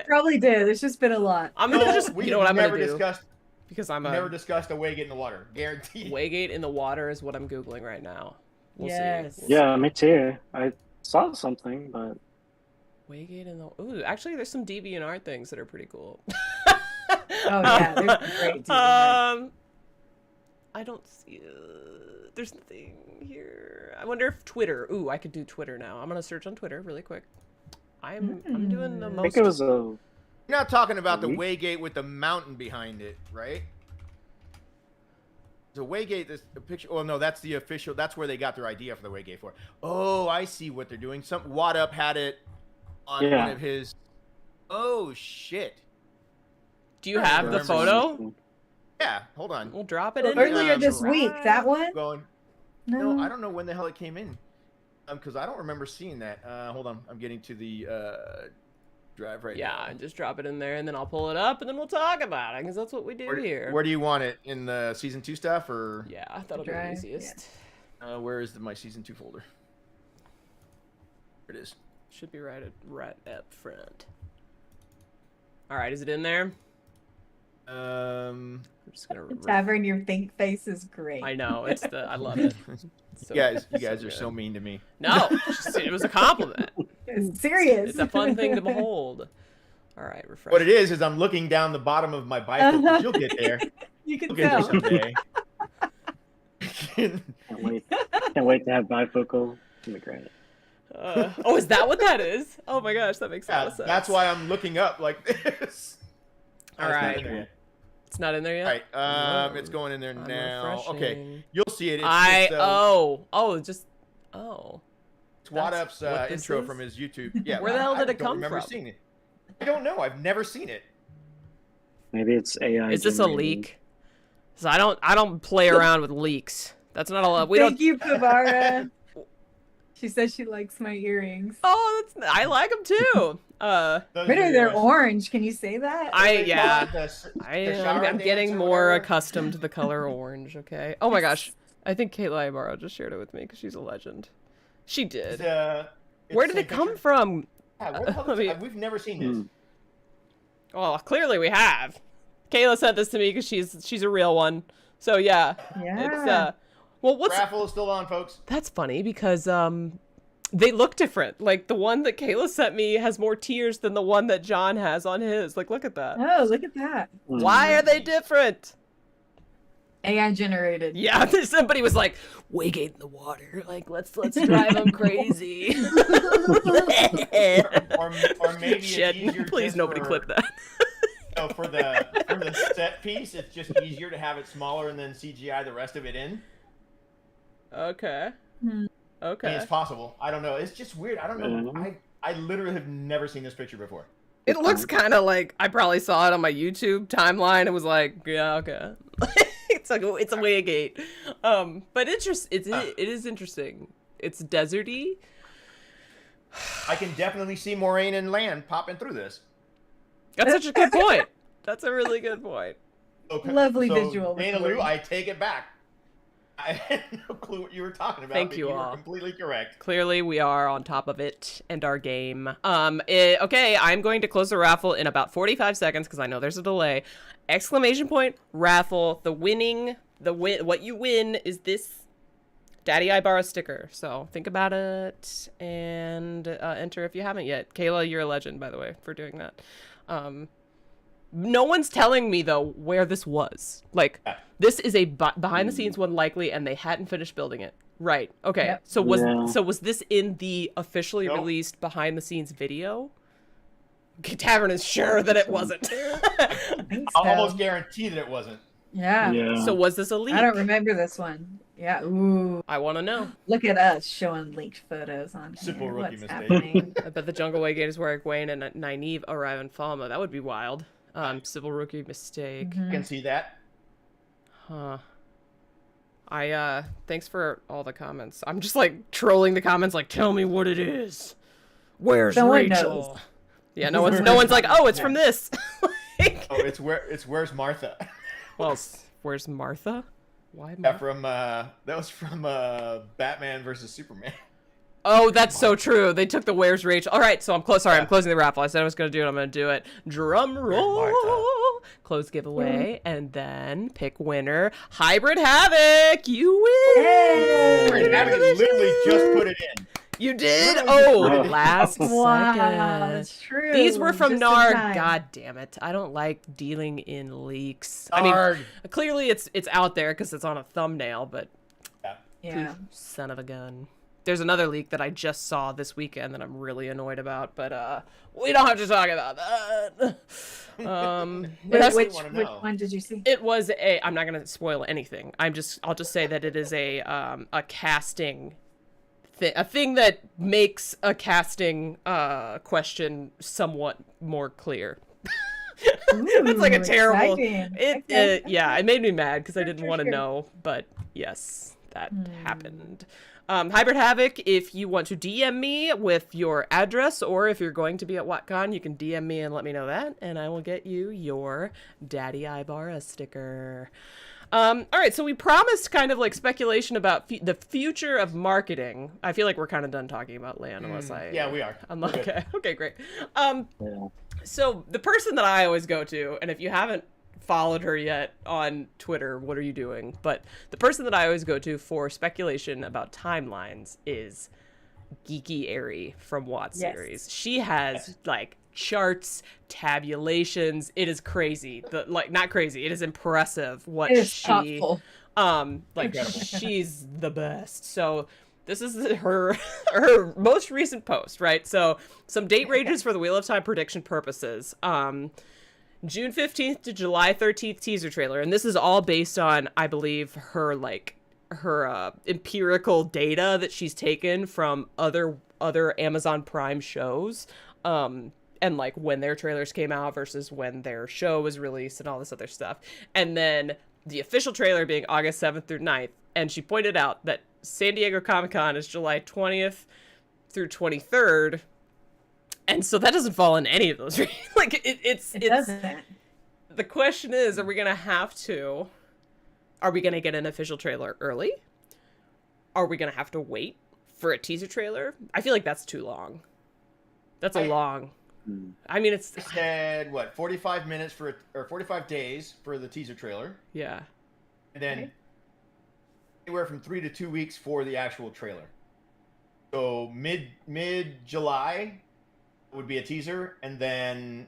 probably did. There's just been a lot. I'm gonna just, we you know what I'm never gonna do? discussed. Because I'm Never a discussed a Waygate in the water. Guaranteed. Waygate in the water is what I'm Googling right now. We'll Yes. see. Yeah, me too. I saw something, but Waygate in the... Ooh, actually, there's some DeviantArt things that are pretty cool. Oh yeah, there's some great TV. I don't see... there's nothing here. I wonder if Twitter... Ooh, I could do Twitter now. I'm gonna search on Twitter really quick. I'm doing the I most... think it was a. You're not talking about the Mhm. Waygate with the mountain behind it, right? The Waygate, this the picture. Oh no, that's the official. That's where they got their idea for the Waygate for. Oh, I see what they're doing. Some Wad Up had it on one of his. Oh shit! Do you have the remember photo? Yeah, hold on. We'll drop it in. Earlier Um, this week, that one? Going. No, I don't know when the hell it came in. Because I don't remember seeing that. Hold on, I'm getting to the drive right now. Yeah, just drop it in there, and then I'll pull it up, and then we'll talk about it, because that's what we do here. Where do you want it, in the season 2 stuff, or? Yeah, that'll be the Drive, easiest. Where is my season 2 folder? There it is. Should be right up front. All right, is it in there? I'm just gonna. Tavern, your think face is great. I know I love it. So, you guys are good. so mean to me. No, it was a compliment. It's serious. It's a fun thing to behold. All right, refresh. What it is I'm looking down the bottom of my bifocal. You'll get there. You can You'll get there tell. someday. Can't wait. Can't wait to have bifocal. It's gonna be great. Oh, is that what that is? Oh my gosh, that makes a lot of sense. That's why I'm looking up like this. All right. It's not in there yet. All right. It's going in there I'm now. Okay, refreshing. you'll see it. It's Swat Up's what this intro is? from his YouTube. Yeah. Where the hell did it come I don't remember from? seeing it. I don't know. I've never seen it. Maybe it's AI. Is this a generated. leak? 'Cause I don't play around with leaks. That's not a lot. We Thank don't. you, Pavara. She says she likes my earrings. Oh, I like them too. Those Critter, are they're the- orange. Can you say that? Yeah. the I'm dance getting or more whatever. accustomed to the color orange. Okay. Oh my gosh, I think Kayla Ibarra just shared it with me because she's a legend. She did. It's Where the did same it come picture. from? Yeah, where the hell Let did me- we've never seen this. Well, clearly we have. Kayla sent this to me because she's a real one. So yeah. It's Yeah. well, what's Raffle is still on, folks. that's funny because they look different. Like the one that Kayla sent me has more tears than the one that John has on his. Like look at that. Oh, look at that. Why are they different? AI generated. Yeah, somebody was like, Waygate in the water. Like let's drive them crazy. Or maybe Shit. it's easier Please just nobody for, clip that. No, for the set piece, it's just easier to have it smaller and then CGI the rest of it in. Okay. Hmm. I mean, Okay. it's possible. I don't know. It's just weird. I don't know. I literally have never seen this picture before. It looks kind of like I probably saw it on my YouTube timeline and was like, yeah, okay. It's like it's a Waygate. But it's just it is interesting. It's deserty. I can definitely see moraine and land popping through this. That's such a good point. That's a really good point. Okay. Lovely so, visual Dana Lou, recording. I take it back. I had no clue what you were talking about. Thank but you you all. were completely correct. Clearly, we are on top of it and our game. Okay, I'm going to close the raffle in about 45 seconds because I know there's a delay. Exclamation point, raffle. What you win is this Daddy Ibarra sticker. So think about it and enter if you haven't yet. Kayla, you're a legend, by the way, for doing that. No one's telling me though where this was. Like, this is a behind the scenes one likely, and they hadn't finished building it. Right. Okay. Yep. So was Yeah. this in the officially Nope. released behind the scenes video? Okay, Tavern is sure that it wasn't. I think I'll so. almost guarantee that it wasn't. Yeah. Yeah. So was this a leak? I don't remember this one. Yeah. Ooh. I want to know. Look at us showing leaked photos on here. Simple rookie What's mistake. happening? I bet the Jungle Waygate is where Egwene and Nynaeve arrive in Falma. That would be wild. Civil rookie mistake. You can see that. Huh. Thanks for all the comments. I'm just like trolling the comments like, tell me what it is. Where's Someone Rachel? knows. Yeah, no one's like, oh, it's from this. Like, Oh, where's Martha? well, where's Martha? Why That Martha? that was from Batman versus Superman. Oh, that's so true. They took the where's Rachel. All right, so I'm close. Sorry, I'm closing the raffle. I said I was going to do it. I'm going to do it. Drum roll. Martha? Close giveaway, and then pick winner. Hybrid Havoc. You win. Hey! Havoc literally just put it in. You did? Literally Oh, just- last Wow, second. that's true. These were from Just in Narg. time. God damn it. I don't like dealing in leaks. I mean, Arg. clearly it's out there because it's on a thumbnail, but Yeah. son of a gun. There's another leak that I just saw this weekend that I'm really annoyed about, but we don't have to talk about that. It has- Which wanna know. one did you see? it was I'm not gonna spoil anything. I'll just say that it is a casting a thing that makes a casting question somewhat more clear. It's like a Ooh, terrible. exciting. It Okay. yeah, it made me mad because I didn't Sure, want to sure. know, but yes, that happened. Hybrid Havoc, if you want to DM me with your address, or if you're going to be at WatCon, you can DM me and let me know that, and I will get you your Daddy Ibarra sticker. All right, so we promised kind of like speculation about the future of marketing. I feel like we're kind of done talking about land, unless Yeah, we are. I'm We're good. okay. Okay, great. Yeah. So the person that I always go to, and if you haven't followed her yet on Twitter, what are you doing? But the person that I always go to for speculation about timelines is Geeky Airy from Watt Yes. series. She has like charts, tabulations. It is crazy. Not crazy. It is impressive what It is she thoughtful. like Incredible. she's the best. So this is her most recent post, right? So some date ranges for the Wheel of Time prediction purposes. June 15th to July 13th teaser trailer, and this is all based on, I believe, her empirical data that she's taken from other Amazon Prime shows, and like when their trailers came out versus when their show was released and all this other stuff. And then the official trailer being August 7th through 9th. And she pointed out that San Diego Comic-Con is July 20th through 23rd. And so that doesn't fall in any of those. Like, it's doesn't. The question is, are we going to get an official trailer early? Are we going to have to wait for a teaser trailer? I feel like that's too long. That's a long. I mean, it's. I said what 45 minutes or 45 days for the teaser trailer. Yeah. And then anywhere from 3 to 2 weeks for the actual trailer. So mid July would be a teaser, and then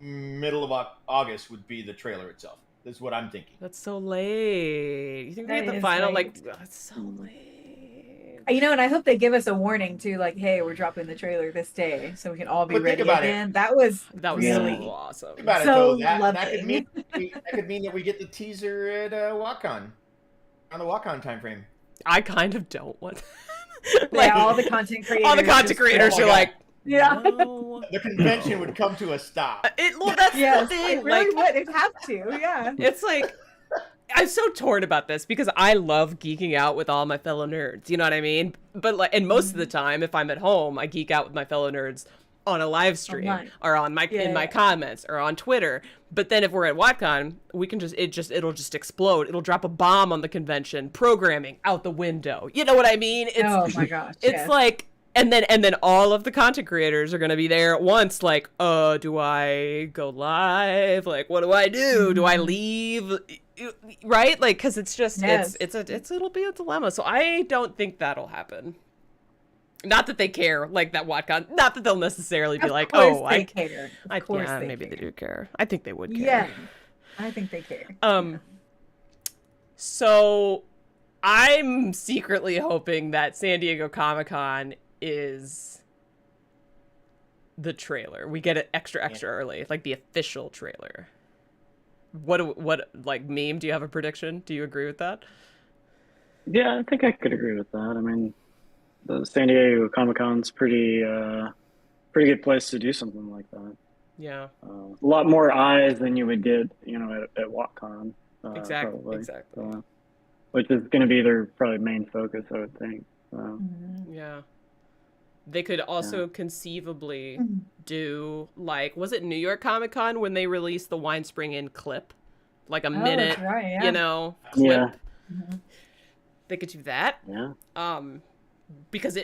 middle of August would be the trailer itself. That's what I'm thinking. That's so late. You think we That get the is final late. it's so late. You know, and I hope they give us a warning too, like, hey, we're dropping the trailer this day, so we can all be But think ready about it. again. That was really really awesome. Think about it, so though. That lovely. could mean that we get the teaser at WatCon on the WatCon time frame. I kind of don't want. Yeah, all the content creators. All the content just- creators Oh my are God. like, Yeah. no. The convention would come to a stop. Well, that's Yes, the it thing. really Like, would. It have to. Yeah. it's like, I'm so torn about this because I love geeking out with all my fellow nerds. You know what I mean? But like, and most of the time, if I'm at home, I geek out with my fellow nerds on a live stream Online. or on my in my comments or on Twitter. But then if we're at WatCon, we can it'll just explode. It'll drop a bomb on the convention. Programming out the window. You know what I mean? It's Oh my gosh. it's yes. like. And then all of the content creators are going to be there at once. Like, do I go live? Like, what do I do? Do I leave? Right? Like, because it's just Yes. it'll be a dilemma. So I don't think that'll happen. Not that they care, like that WatCon. Not that they'll necessarily be Of like, course oh, they care. Of course yeah, they maybe care. they do care. I think they would care. Yeah, I think they care. So I'm secretly hoping that San Diego Comic-Con is the trailer. We get it extra early, like the official trailer. What like meme? Do you have a prediction? Do you agree with that? Yeah, I think I could agree with that. I mean, the San Diego Comic-Con's pretty good place to do something like that. Yeah. A lot more eyes than you would get, at WatCon. Exactly. Probably. Exactly. Which is going to be their probably main focus, I would think. Yeah. They could also conceivably do, like, was it New York Comic Con when they released the Winespring in clip? Like a minute, that's right, yeah. clip. Yeah. They could do that. Yeah. Because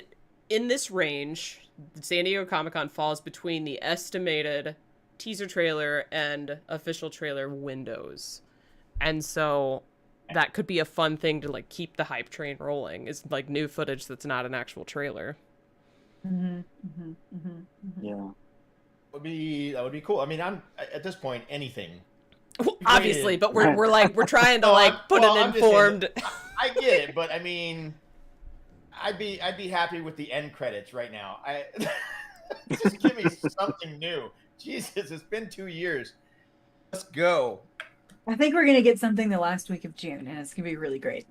in this range, San Diego Comic Con falls between the estimated teaser trailer and official trailer windows. And so that could be a fun thing to like keep the hype train rolling, is like new footage that's not an actual trailer. Yeah. That would be cool. I mean, I'm at this point anything. Obviously, but we're trying to No, like put well, an I'm just saying informed. that- I get it, but I mean, I'd be happy with the end credits right now. Just give me something new. Jesus, it's been 2 years. Let's go. I think we're gonna get something the last week of June, and it's gonna be really great.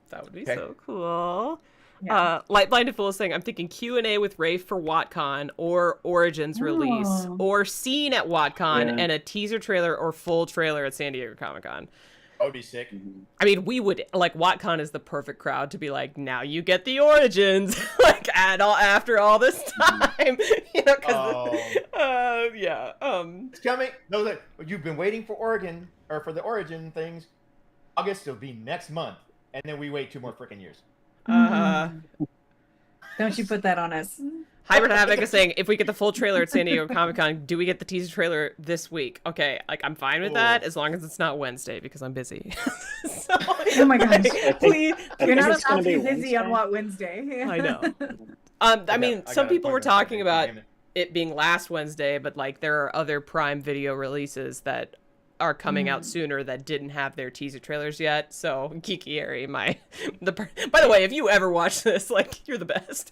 That would be Okay. so cool. Yeah. Light Blinded Fool is saying, I'm thinking Q&A with Rafe for WatCon or Origins release Oh. or scene at WatCon Yeah. and a teaser trailer or full trailer at San Diego Comic-Con. That would be sick. I mean, we would, like, WatCon is the perfect crowd to be like, now you get the Origins, like, after all this time, because, yeah. It's coming. No, that you've been waiting for Oregon or for the Origin things. August will be next month, and then we wait 2 more freaking years. Don't you put that on us. Hybrid Havoc is saying, if we get the full trailer at San Diego Comic-Con, do we get the teaser trailer this week? Okay, like, I'm fine with that, as long as it's not Wednesday, because I'm busy. So, Oh my gosh. please, I You're think not it's gonna allowed to be be busy on Wednesday. what Wednesday? I know. I mean, I some got an people were appointment talking Friday, about damn it. it being last Wednesday, but like there are other Prime Video releases that are coming out sooner that didn't have their teaser trailers yet. So Kiki Ari, by the way, if you ever watch this, like, you're the best.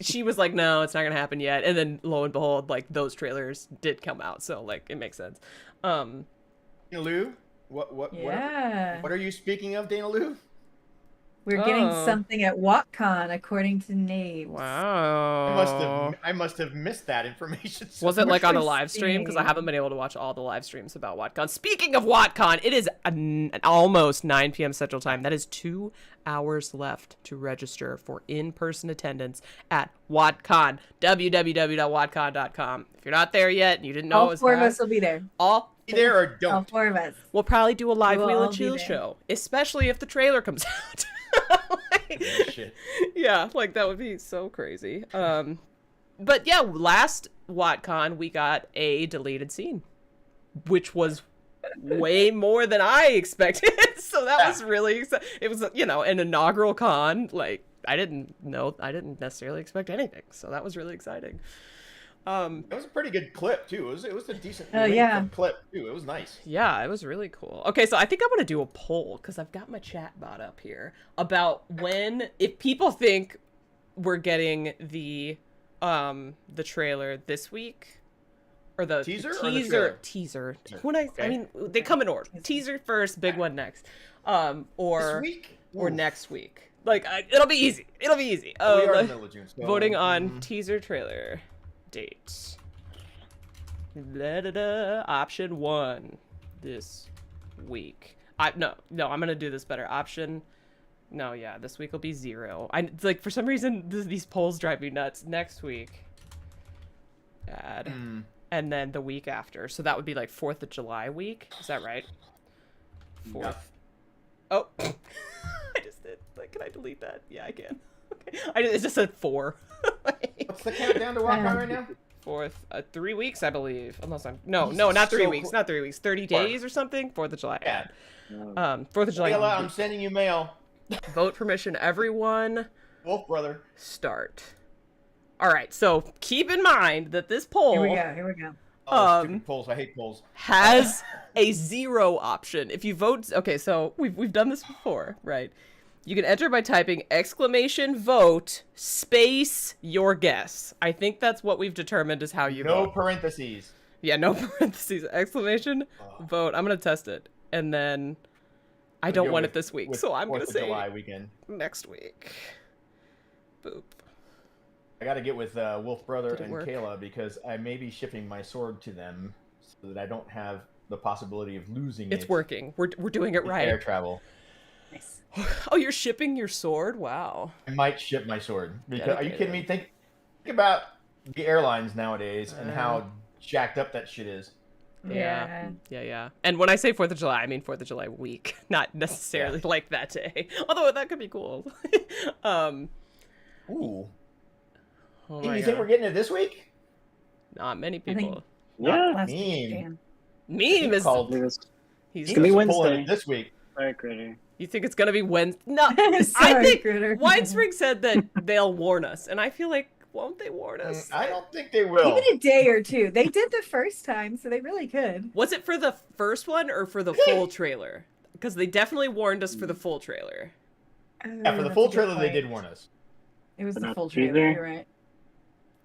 She was like, no, it's not gonna happen yet, and then lo and behold, like, those trailers did come out, so like it makes sense. Dana Lou, what Yeah. are you speaking of, Dana Lou? We're getting Oh. something at WatCon, according to Naves. Wow. I must have missed that information. Was it like on a live Interesting. stream? Because I haven't been able to watch all the live streams about WatCon. Speaking of WatCon, it is almost 9 p.m. Central Time. That is 2 hours left to register for in-person attendance at WatCon. www.watcon.com. If you're not there yet and you didn't know it All was four of that, us will be there. all Be there or All don't? 4 of us. we'll probably do a live We'll Wheel all and be Chill there. show, especially if the trailer comes out. Shit. Yeah, like that would be so crazy. But yeah, last WatCon we got a deleted scene, which was way more than I expected. So that was really it was, you know, an inaugural con. Like I didn't necessarily expect anything. So that was really exciting. It was a pretty good clip too. It was a decent yeah. clip too. It was nice. Yeah, it was really cool. Okay, so I think I'm gonna do a poll because I've got my chat bot up here about if people think we're getting the trailer this week or the Teaser or the trailer? teaser. Teaser. When I Okay. mean they come in order. Teaser first, big one next, or This week or Oof. next week. Like it'll be easy. It'll be easy. We are in the middle of June. So, Voting on teaser trailer date. Option 1 this week. No, I'm gonna do this better. Option. No, yeah, this week will be 0. Like for some reason these polls drive me nuts. Next week. Add. And then the week after. So that would be like 4th of July week. Is that right? 4th. Yeah. Oh. I just did. Like, can I delete that? Yeah, I can. Okay. It just said 4. What's the countdown to WatCon right now? 4th, 3 weeks, I believe. Unless I'm no, not 3 weeks, not 3 weeks. 30 days or something. 4th of July. Yeah. 4th of July. Kayla, I'm sending you mail. Vote permission, everyone. Wolf brother. Start. All right. So keep in mind that this poll Here we go. Oh, stupid polls. I hate polls. has a 0 option. If you vote, okay. So we've done this before, right? You can enter by typing _vote space your guess. I think that's what we've determined is how you No vote. parentheses. Yeah, no parentheses. Vote. I'm gonna test it, and then I don't want it this week, so I'm gonna say July weekend. next week. Boop. I got to get with Wolf brother Did it and work? Kayla because I may be shipping my sword to them so that I don't have the possibility of losing it. It's working. We're doing it in Air right. travel. Nice. Oh, you're shipping your sword? Wow. I might ship my sword. Because, are you kidding me? Dedicated. Think about the airlines nowadays and how jacked up that shit is. Yeah. And when I say 4th of July, I mean 4th of July week, not necessarily like that day. Although that could be cool. Ooh. Oh Hey, my you think God. we're getting it this week? Not many think- people. Yeah. Last week, Meme. Dan. Meme is Called- he's gonna be He's pulling Wednesday. it this week. Sorry, Kritter. You think it's gonna be Wednesday? No, Sorry, I think Kritter. Winespring said that they'll warn us, and I feel like won't they warn us? I don't think they will. Give it a day or two. They did the first time, so they really could. Was it for the first one or for the full trailer? Because they definitely warned us for the full trailer. Yeah, for the That's full a good trailer, they point. did warn us. It was But the not full the trailer. teaser? You're right.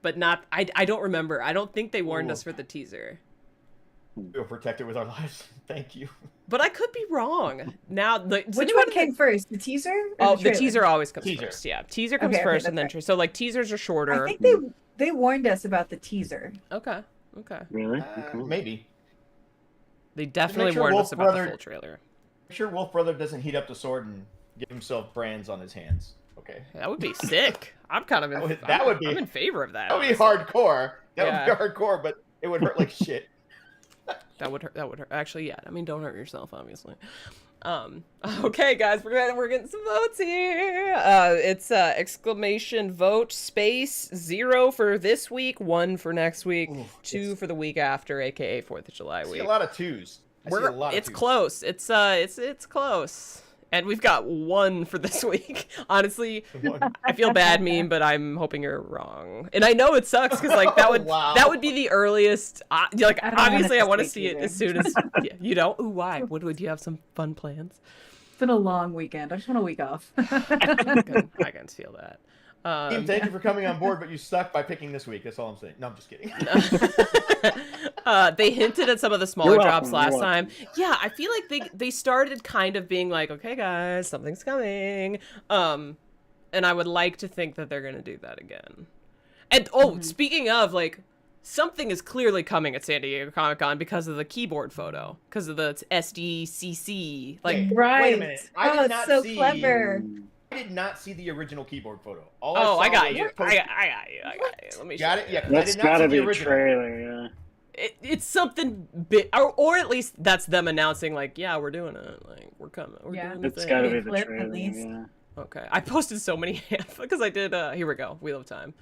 But not, I don't remember. I don't think they warned Ooh. us for the teaser. We'll protect it with our lives. Thank you. But I could be wrong. Now, Which one came first, the teaser? Or Oh, the trailer? teaser always comes Teaser. first. Yeah, teaser comes Okay, first, and then that's right. so like teasers are shorter. I think they warned us about the teaser. Okay. Really? Maybe. They definitely sure warned Wolf us about the Brother- full trailer. I'm sure Wolf Brother doesn't heat up the sword and give himself brands on his hands. Okay. That would be sick. I'm kind of in, That would be- I'm in favor of that. That would be honestly. hardcore. That Yeah. would be hardcore, but it would hurt like shit. That would hurt. Actually, yeah. I mean, don't hurt yourself, obviously. Okay, guys, we're getting some votes here. It's _vote space 0 for this week, 1 for next week, Oof, 2 for the week after, aka 4th of July I see week. a lot of twos. I see a lot of It's twos. close. It's close. And we've got 1 for this week. Honestly, I feel bad, meme, but I'm hoping you're wrong. And I know it sucks because like that would Wow. that would be the earliest. Like I don't want obviously, it I this want to week see it either. as soon as you don't. Ooh, why? Would you have some fun plans? It's been a long weekend. I just want a week off. I can feel that. Team, thank you for coming on board, but you suck by picking this week. That's all I'm saying. No, I'm just kidding. They hinted at some of the smaller You're drops welcome, last you're time. Yeah, I feel like they started kind of being like, okay, guys, something's coming. And I would like to think that they're gonna do that again. And speaking of, like, something is clearly coming at San Diego Comic-Con because of the keyboard photo, because of the SDCC. Like, Wait, Right. Wait a minute. I did it's not so see. clever. I did not see the original keyboard photo. I got was you. a post- I got you. Let me Got show it? you. Yeah, 'cause I That's did not gotta see be the a original. trailer, yeah. It's something big, or at least that's them announcing, like, yeah, we're doing it. Like, we're coming. We're Yeah. doing the It's thing. gotta be the Clip, at trailer, least. yeah. Okay, I posted so many because I did. Here we go. Wheel of Time.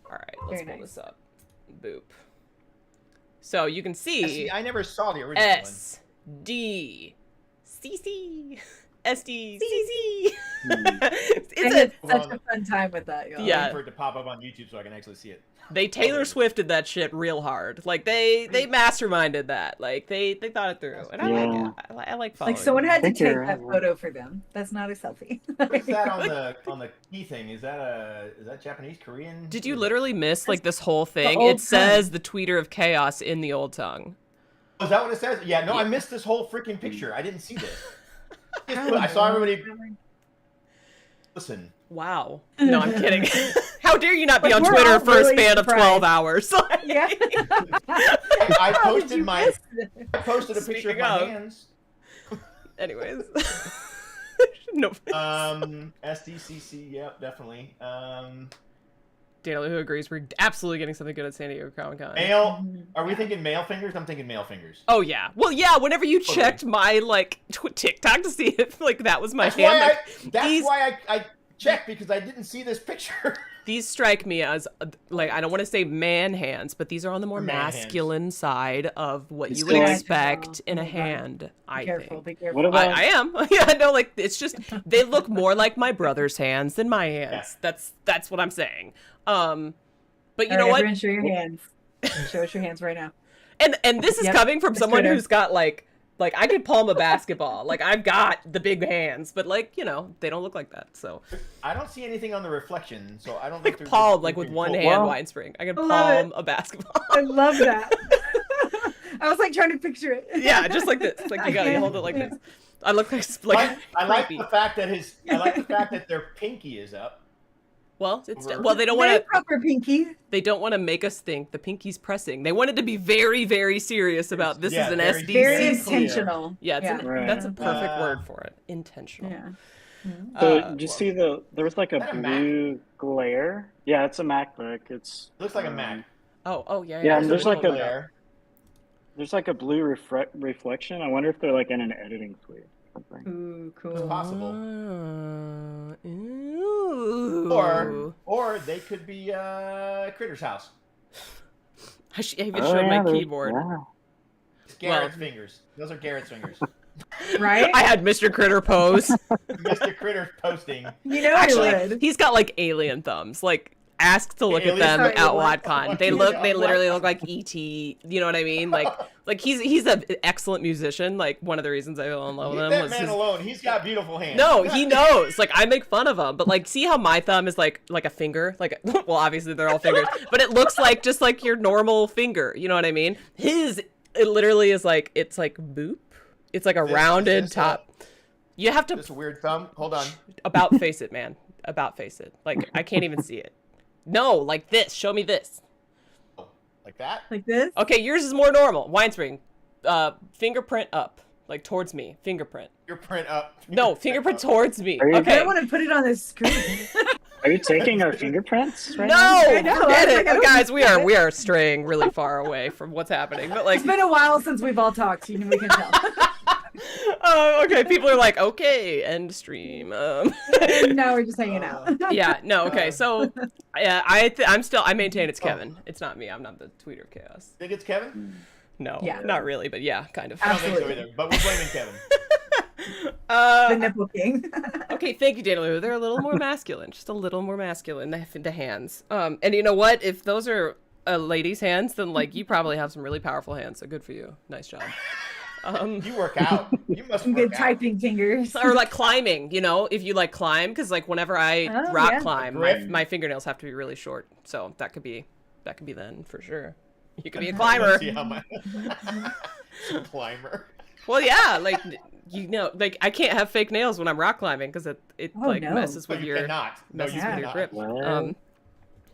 All right, let's Very pull nice. this up. Boop. So you can see I never saw the original one. S D C C S D C C. I It's had a such a fun time with that, y'all. Yeah. Waiting for it to pop up on YouTube so I can actually see it. they Taylor Swifted that shit real hard. Like they masterminded that. Like they thought it through, and I like Yeah. it. I like following. Like someone had to think take you're that right, yeah. photo for them. That's not a selfie. What is that on the key thing? Is that Japanese, Korean? Did you literally miss like this whole thing? old It says the tweeter of chaos in the old tongue. Oh, is that what it says? Yeah, no, I missed this whole freaking picture. I didn't see this. I saw everybody. Listen, Wow. No, I'm kidding. How dare you not be Like, on we're Twitter all for a really span of surprised. 12 hours? Yeah. I How did posted you my. miss it? I posted a picture of Speaking my of. hands. Anyways. No. SDCC, yep, definitely. Daniel, who agrees we're absolutely getting something good at San Diego Comic-Con. Male. Are we thinking male fingers? I'm thinking male fingers. Oh, yeah. Well, yeah, whenever you Okay. checked my, like, TikTok to see if, like, that was my That's hand, why like, that's these, why I checked because I didn't see this picture. these strike me as, like, I don't want to say man hands, but these are on the more Man hands. masculine side of what It's you would like- expect in Oh a my God. hand, I Be careful, think. be careful. What about I am. Yeah, no, like it's just they look more like my brother's hands than my hands. That's what I'm saying. But you All know right, what? everyone show your hands. Show us your hands right now. And this is Yep, coming from it's someone Kritter. who's got like I could palm a basketball. Like I've got the big hands, but like, you know, they don't look like that. So I don't see anything on the reflection, so I don't I think could there's palm like with anything one full- hand Well- Winespring. I could I love palm a basketball. I love that. I was like trying to picture it. Yeah, just like this. Like you gotta hold it like this. I look like I like creepy. the fact that their pinky is up. Well, it's Over. well they don't Very want to proper pinky. they don't want to make us think the pinky's pressing. They wanted to be very, very serious about this Yeah, is an very- SDC. Very clear. intentional. Yeah, it's Right. that's a perfect Uh, word for it. Intentional. Yeah. So Uh, did you see there was like a Is that a Mac? blue glare? Yeah, it's a MacBook. It's Looks like a Mac. oh yeah. Yeah, and There's there's like little a- glare. There's like a blue reflection. I wonder if they're like in an editing suite or something. Ooh, It's cool. possible. Ooh. Or they could be Critter's house. I even Oh, showed yeah, my there's- keyboard. yeah. It's Garrett's fingers. Those are Garrett's fingers. Right? I had Mr. Critter pose. Mr. Critter's posting. You know Actually, I would. he's got like alien thumbs. Like ask to look at Alien them thumbs? at What? WatCon. They literally look like ET. You know what I mean? Like he's an excellent musician. Like one of the reasons I fell in love with Leave him that was man his alone. He's got beautiful hands. No, he knows. Like I make fun of him, but like see how my thumb is like a finger? Like well, obviously they're all fingers, but it looks like just like your normal finger. You know what I mean? His it literally is like it's like boop. It's like a This- rounded this, top. You have to This weird thumb. Hold on. about face it, man. About face it. Like I can't even see it. No, like this. Show me this. Like that? Like this? Okay, yours is more normal. Winespring. Fingerprint up. Like towards me. Fingerprint. Your print up. No, fingerprint towards me. Are you- I Okay. don't want to put it on the screen. Are you taking our fingerprints right No, now? I know, forget I was it, like, I don't guys. We get are it. straying really far away from what's happening. But like, It's been a while since we've all talked. You know, we can tell. okay, people are like, okay, end stream. Now we're just hanging out. Yeah, no, okay. So, yeah, I maintain it's Kevin. It's not me. I'm not the tweeter of chaos. Think it's Kevin? No, Yeah. not really, but yeah, kind of. I don't think so Absolutely. either. But we're blaming Kevin. The nipple king. Okay, thank you, Daniel. They're a little more masculine, just a little more masculine. The hands. And you know what? If those are a lady's hands, then like you probably have some really powerful hands. So good for you. Nice job. You work out. You must Some work good out. typing fingers. Or like climbing, you know, if you like climb, because like whenever I Oh, rock yeah. climb, Grip. my fingernails have to be really short. So that could be then for sure. You could be a climber. See how much. Climber. Well, yeah, like like I can't have fake nails when I'm rock climbing because it Oh, like no. messes with you your cannot. No, messes you with your cannot. grip. Wow.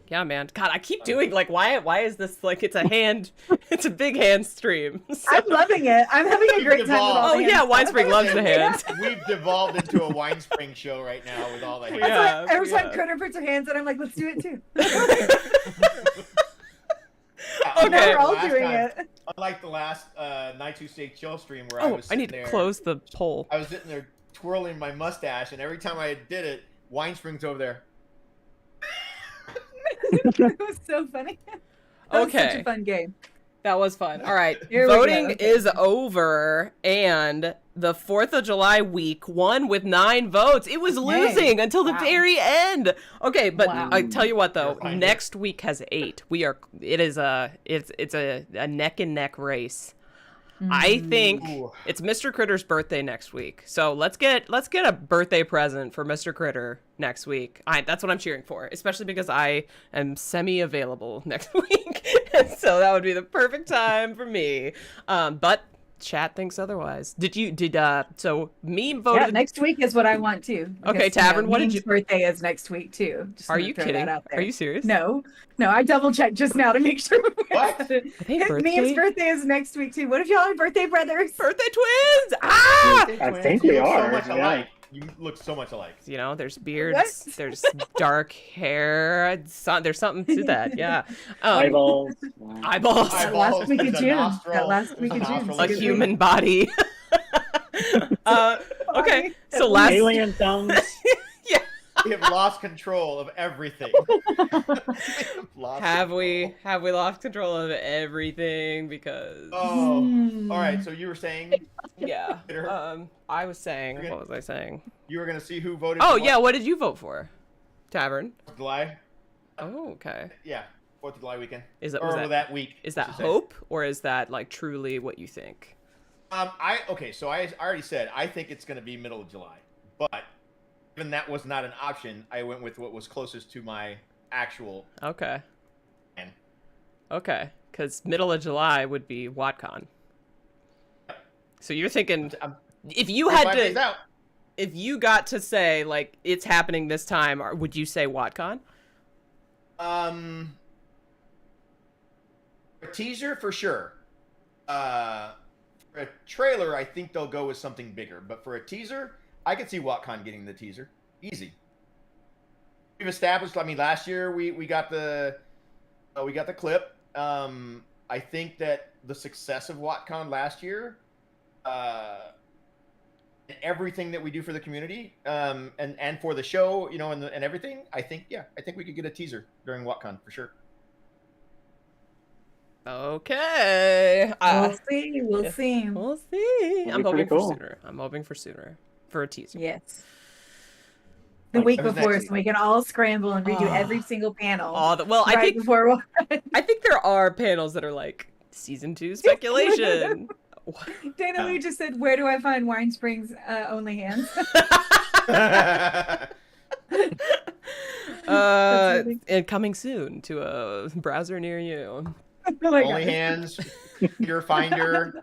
Yeah, man. God, I keep doing like why is this like it's a hand, it's a big hand stream. So- I'm loving it. I'm having a great time with all Oh the yeah, hand stuff. Winespring loves the hands. We've devolved into a Winespring show right now with all the hands. Yeah. That's why every time yeah. Kritter puts her hands in, I'm like, let's do it too. Okay. Now we're all Last doing time, it. Unlike the last Night to Stay Chill stream where I Oh, was I sitting need to there, close the poll. I was sitting there twirling my mustache, and every time I did it, Winespring's over there. It was so funny. That was such Okay. a fun game. That was fun. All right. Here we go. Voting Okay. is over, and the 4th of July week won with 9 votes. It was Okay. losing until the Wow. very end. Okay, but Wow. I tell you what though, You're fine. next week has 8. It's a neck and neck race. I think Ooh. it's Mr. Critter's birthday next week. So let's get a birthday present for Mr. Critter next week. That's what I'm cheering for, especially because I am semi-available next week. And so that would be the perfect time for me. But chat thinks otherwise. So Meme voted. Yeah, next week is what I want too. Okay, Tavern, what did Meme's you- birthday is next week too. Just Are gonna you throw kidding? that out there. Are you serious? No, I double checked just now to make sure. What? Are they birthday? Meme's birthday is next week too. What if y'all are birthday brothers? Birthday twins! Ah! I think we You look are, So much yeah. alike. You look so much alike. You know, there's beards, What? there's dark hair. There's something to that. Yeah. Eyeballs. Wow. Eyeballs. That last week of there's a June. nostril, That last week there's of June. nostril. A Good human body. Okay, so last Alien thumbs. We have lost control of everything. have we lost control of everything because Oh, Hmm. all right. So you were saying yeah. Peter? I was saying, You're what was I saying? you were going to see who voted. Oh for yeah, what did you vote for? Tavern. 4th of July. Oh, okay. Yeah, 4th of July weekend. Is that Or was that week. is I that should say. hope or is that like truly what you think? So I already said I think it's going to be middle of July, but given that was not an option, I went with what was closest to my actual Okay. plan. Okay, because middle of July would be WatCon. So you're thinking if you had 5 days to, out. if you got to say like it's happening this time, or would you say WatCon? A teaser for sure. For a trailer, I think they'll go with something bigger. But for a teaser, I could see WatCon getting the teaser. Easy. We've established. I mean, last year we got the clip. I think that the success of WatCon last year, and everything that we do for the community, and for the show, you know, and everything. I think we could get a teaser during WatCon for sure. Okay. We'll see. We'll see. We'll see. That'd I'm be hoping pretty for cool. sooner. I'm hoping for sooner for a teaser. Yes. The Like, week that was before, next so we can all scramble and redo every single panel. Well, I right think before. I think there are panels that are like season 2 speculation. Dana Lee just said, "Where do I find Winespring's only hands?" And coming soon to a browser near you. Oh my Only God. hands, your finder.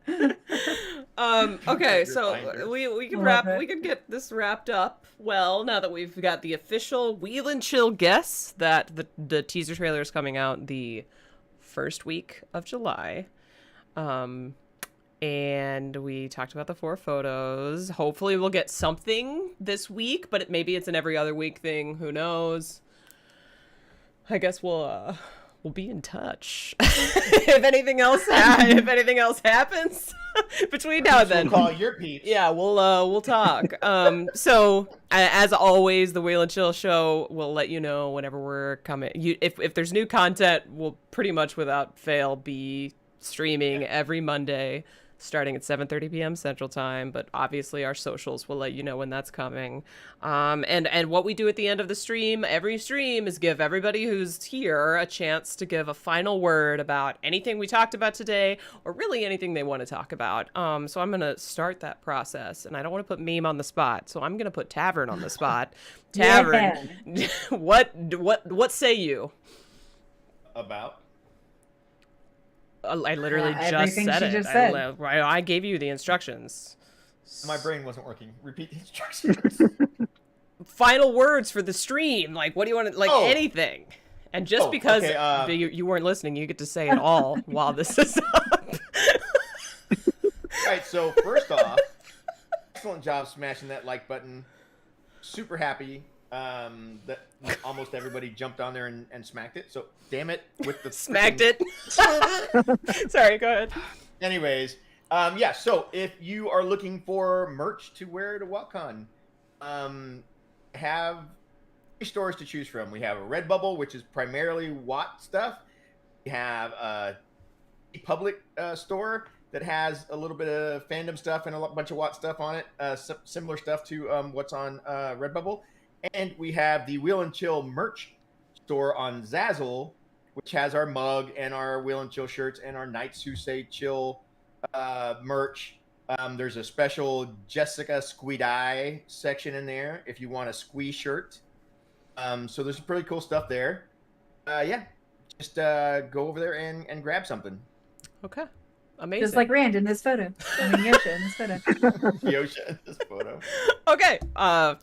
Okay, Your so finder. we can Love it. we can get this wrapped up well now that we've got the official Wheel and Chill guess that the teaser trailer is coming out the first week of July. And we talked about the 4 photos. Hopefully we'll get something this week, but maybe it's an every other week thing. Who knows? I guess we'll be in touch if anything else happens between now and then. We'll call your peeps. Yeah, we'll talk. So as always, the Wheel and Chill show will let you know whenever we're coming. If there's new content, we'll pretty much without fail be streaming every Monday, starting at 7:30 p.m. Central Time. But obviously, our socials will let you know when that's coming. And what we do at the end of the stream, every stream, is give everybody who's here a chance to give a final word about anything we talked about today, or really anything they want to talk about. So I'm gonna start that process, and I don't want to put Meme on the spot, so I'm gonna put Tavern on the spot. Tavern, what say you About I literally just everything said she it. just said. I gave you the instructions. My brain wasn't working. Repeat the instructions. Final words for the stream. Like, what do you want to, like, Oh. anything. And just Oh, because okay, you weren't listening, you get to say it all while this is up. All right, so first off, excellent job smashing that like button. Super happy that almost everybody jumped on there and smacked it. So damn it with the Smacked it. Sorry, go ahead. Anyways, yeah. So if you are looking for merch to wear to WatCon, have three stores to choose from. We have a Redbubble, which is primarily Watt stuff. We have a public store that has a little bit of fandom stuff and a bunch of Watt stuff on it, similar stuff to what's on Redbubble. And we have the Wheel and Chill merch store on Zazzle, which has our mug and our Wheel and Chill shirts and our Knights Who Say Chill merch. There's a special Jessica Squeedie section in there if you want a squee shirt. So there's some pretty cool stuff there. Yeah, just go over there and grab something. Okay. Amazing. Just like Rand in this photo. I mean, Yosha in this photo. Yosha in this photo. Okay.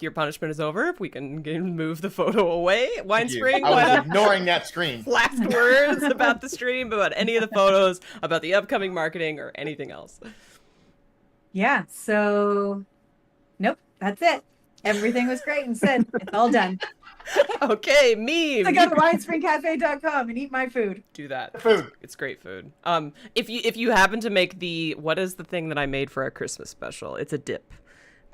Your punishment is over. If we can move the photo away. Winespring, I was ignoring that screen. last words about the stream, about any of the photos, about the upcoming marketing, or anything else. Yeah, so nope, that's it. Everything was great and said. It's all done. Okay, meme. So go to winespringcafe.com and eat my food. Do that. Food. It's great food. If you happen to make what is the thing that I made for our Christmas special? It's a dip.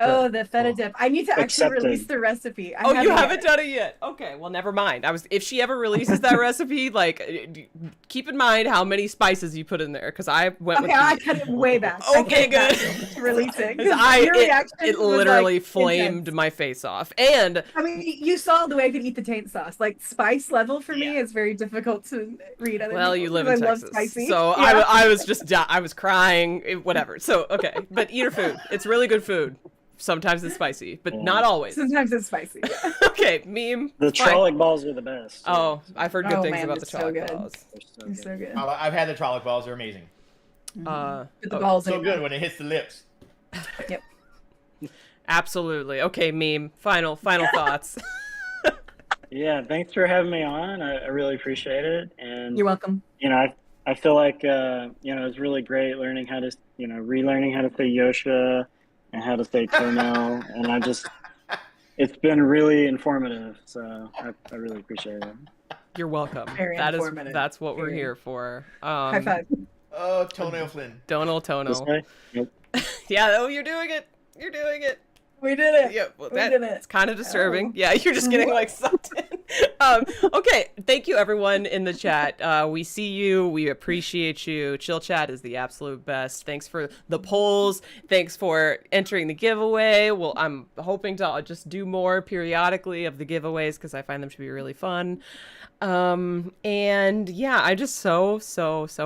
Oh, the feta dip. I need to actually Accepted. release the recipe. You haven't done it yet. Okay, well, never mind. If she ever releases that recipe, like, keep in mind how many spices you put in there, because I went with. Okay, I cut it way back. Okay, good. To release it. 'Cause your It reaction was, literally like, flamed intense. my face off, and I mean, you saw the way I could eat the taint sauce. Like, spice level for me is very difficult to read. Other you people, live 'cause in I love Texas, spicy. so Yeah. I was just I was crying, whatever. So okay, but eat her food. It's really good food. Sometimes it's spicy, but not always. Sometimes it's spicy. Yeah. Okay, meme. The fine. Trollic balls are the best. Oh, I've heard good Oh, things man, about the it's so chocolate good. balls. They're so It's so good. I've had the Trollic balls. They're amazing. Put the oh, balls So in. good when it hits the lips. Yep. Absolutely. Okay, meme. Final thoughts. Yeah, thanks for having me on. I really appreciate it. And You're welcome. I feel like it's really great learning how to relearning how to say Yosha and how to say toenail, and it's been really informative. So I really appreciate it. You're welcome. Very informative. That's what we're Very. here for. High five. Oh, Toenail Flynn. Donal This Tonal. way? Yep. Yeah, oh, you're doing it. You're doing it. We did it. Yeah, well, We did it. it's kind of disturbing. Oh. Yeah, you're just getting like sucked in. Okay, thank you everyone in the chat. We see you. We appreciate you. Chill Chat is the absolute best. Thanks for the polls. Thanks for entering the giveaway. Well, I'm hoping to just do more periodically of the giveaways because I find them to be really fun. And yeah, I'm just so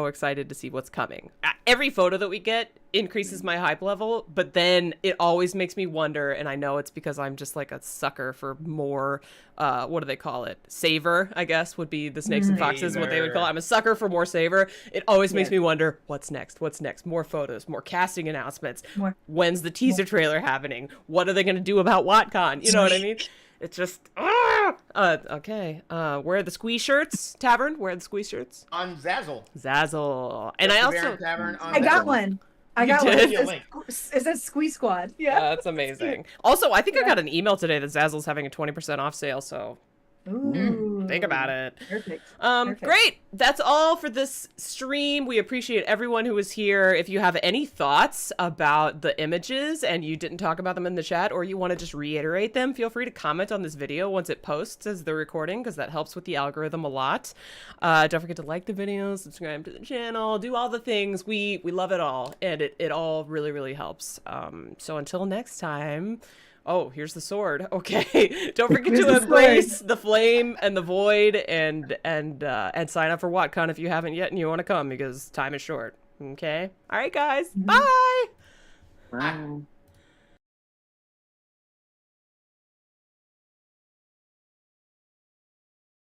excited to see what's coming. Every photo that we get increases my hype level, but then it always makes me wonder, and I know it's because I'm just like a sucker for more, what do they call it? Savor, I guess, would be the Snakes and Foxes, what they would call it. I'm a sucker for more savor. It always makes me wonder, what's next? What's next? More photos, more casting announcements. More. When's the teaser trailer happening? What are they going to do about WatCon? You know what I mean? It's just, okay. Where are the squeeze shirts? Tavern? Where are the squeeze shirts? On Zazzle. Zazzle. And I Tavern, also, Tavern on I got Zazzle. one. I You got one. did? It says Squeeze Squad. Yeah. that's amazing. Also, I think I got an email today that Zazzle's having a 20% off sale, so Ooh. think about it. Perfect. Great. That's all for this stream. We appreciate everyone who was here. If you have any thoughts about the images and you didn't talk about them in the chat, or you want to just reiterate them, feel free to comment on this video once it posts as the recording, because that helps with the algorithm a lot. Don't forget to like the video, subscribe to the channel, do all the things. We love it all, and it all really helps. So until next time. Oh, here's the sword. Okay. Don't forget Here's to the embrace the flame and the void, and sign up for WatCon if you haven't yet and you want to come, because time is short. Okay? All right, guys. Bye. Wow.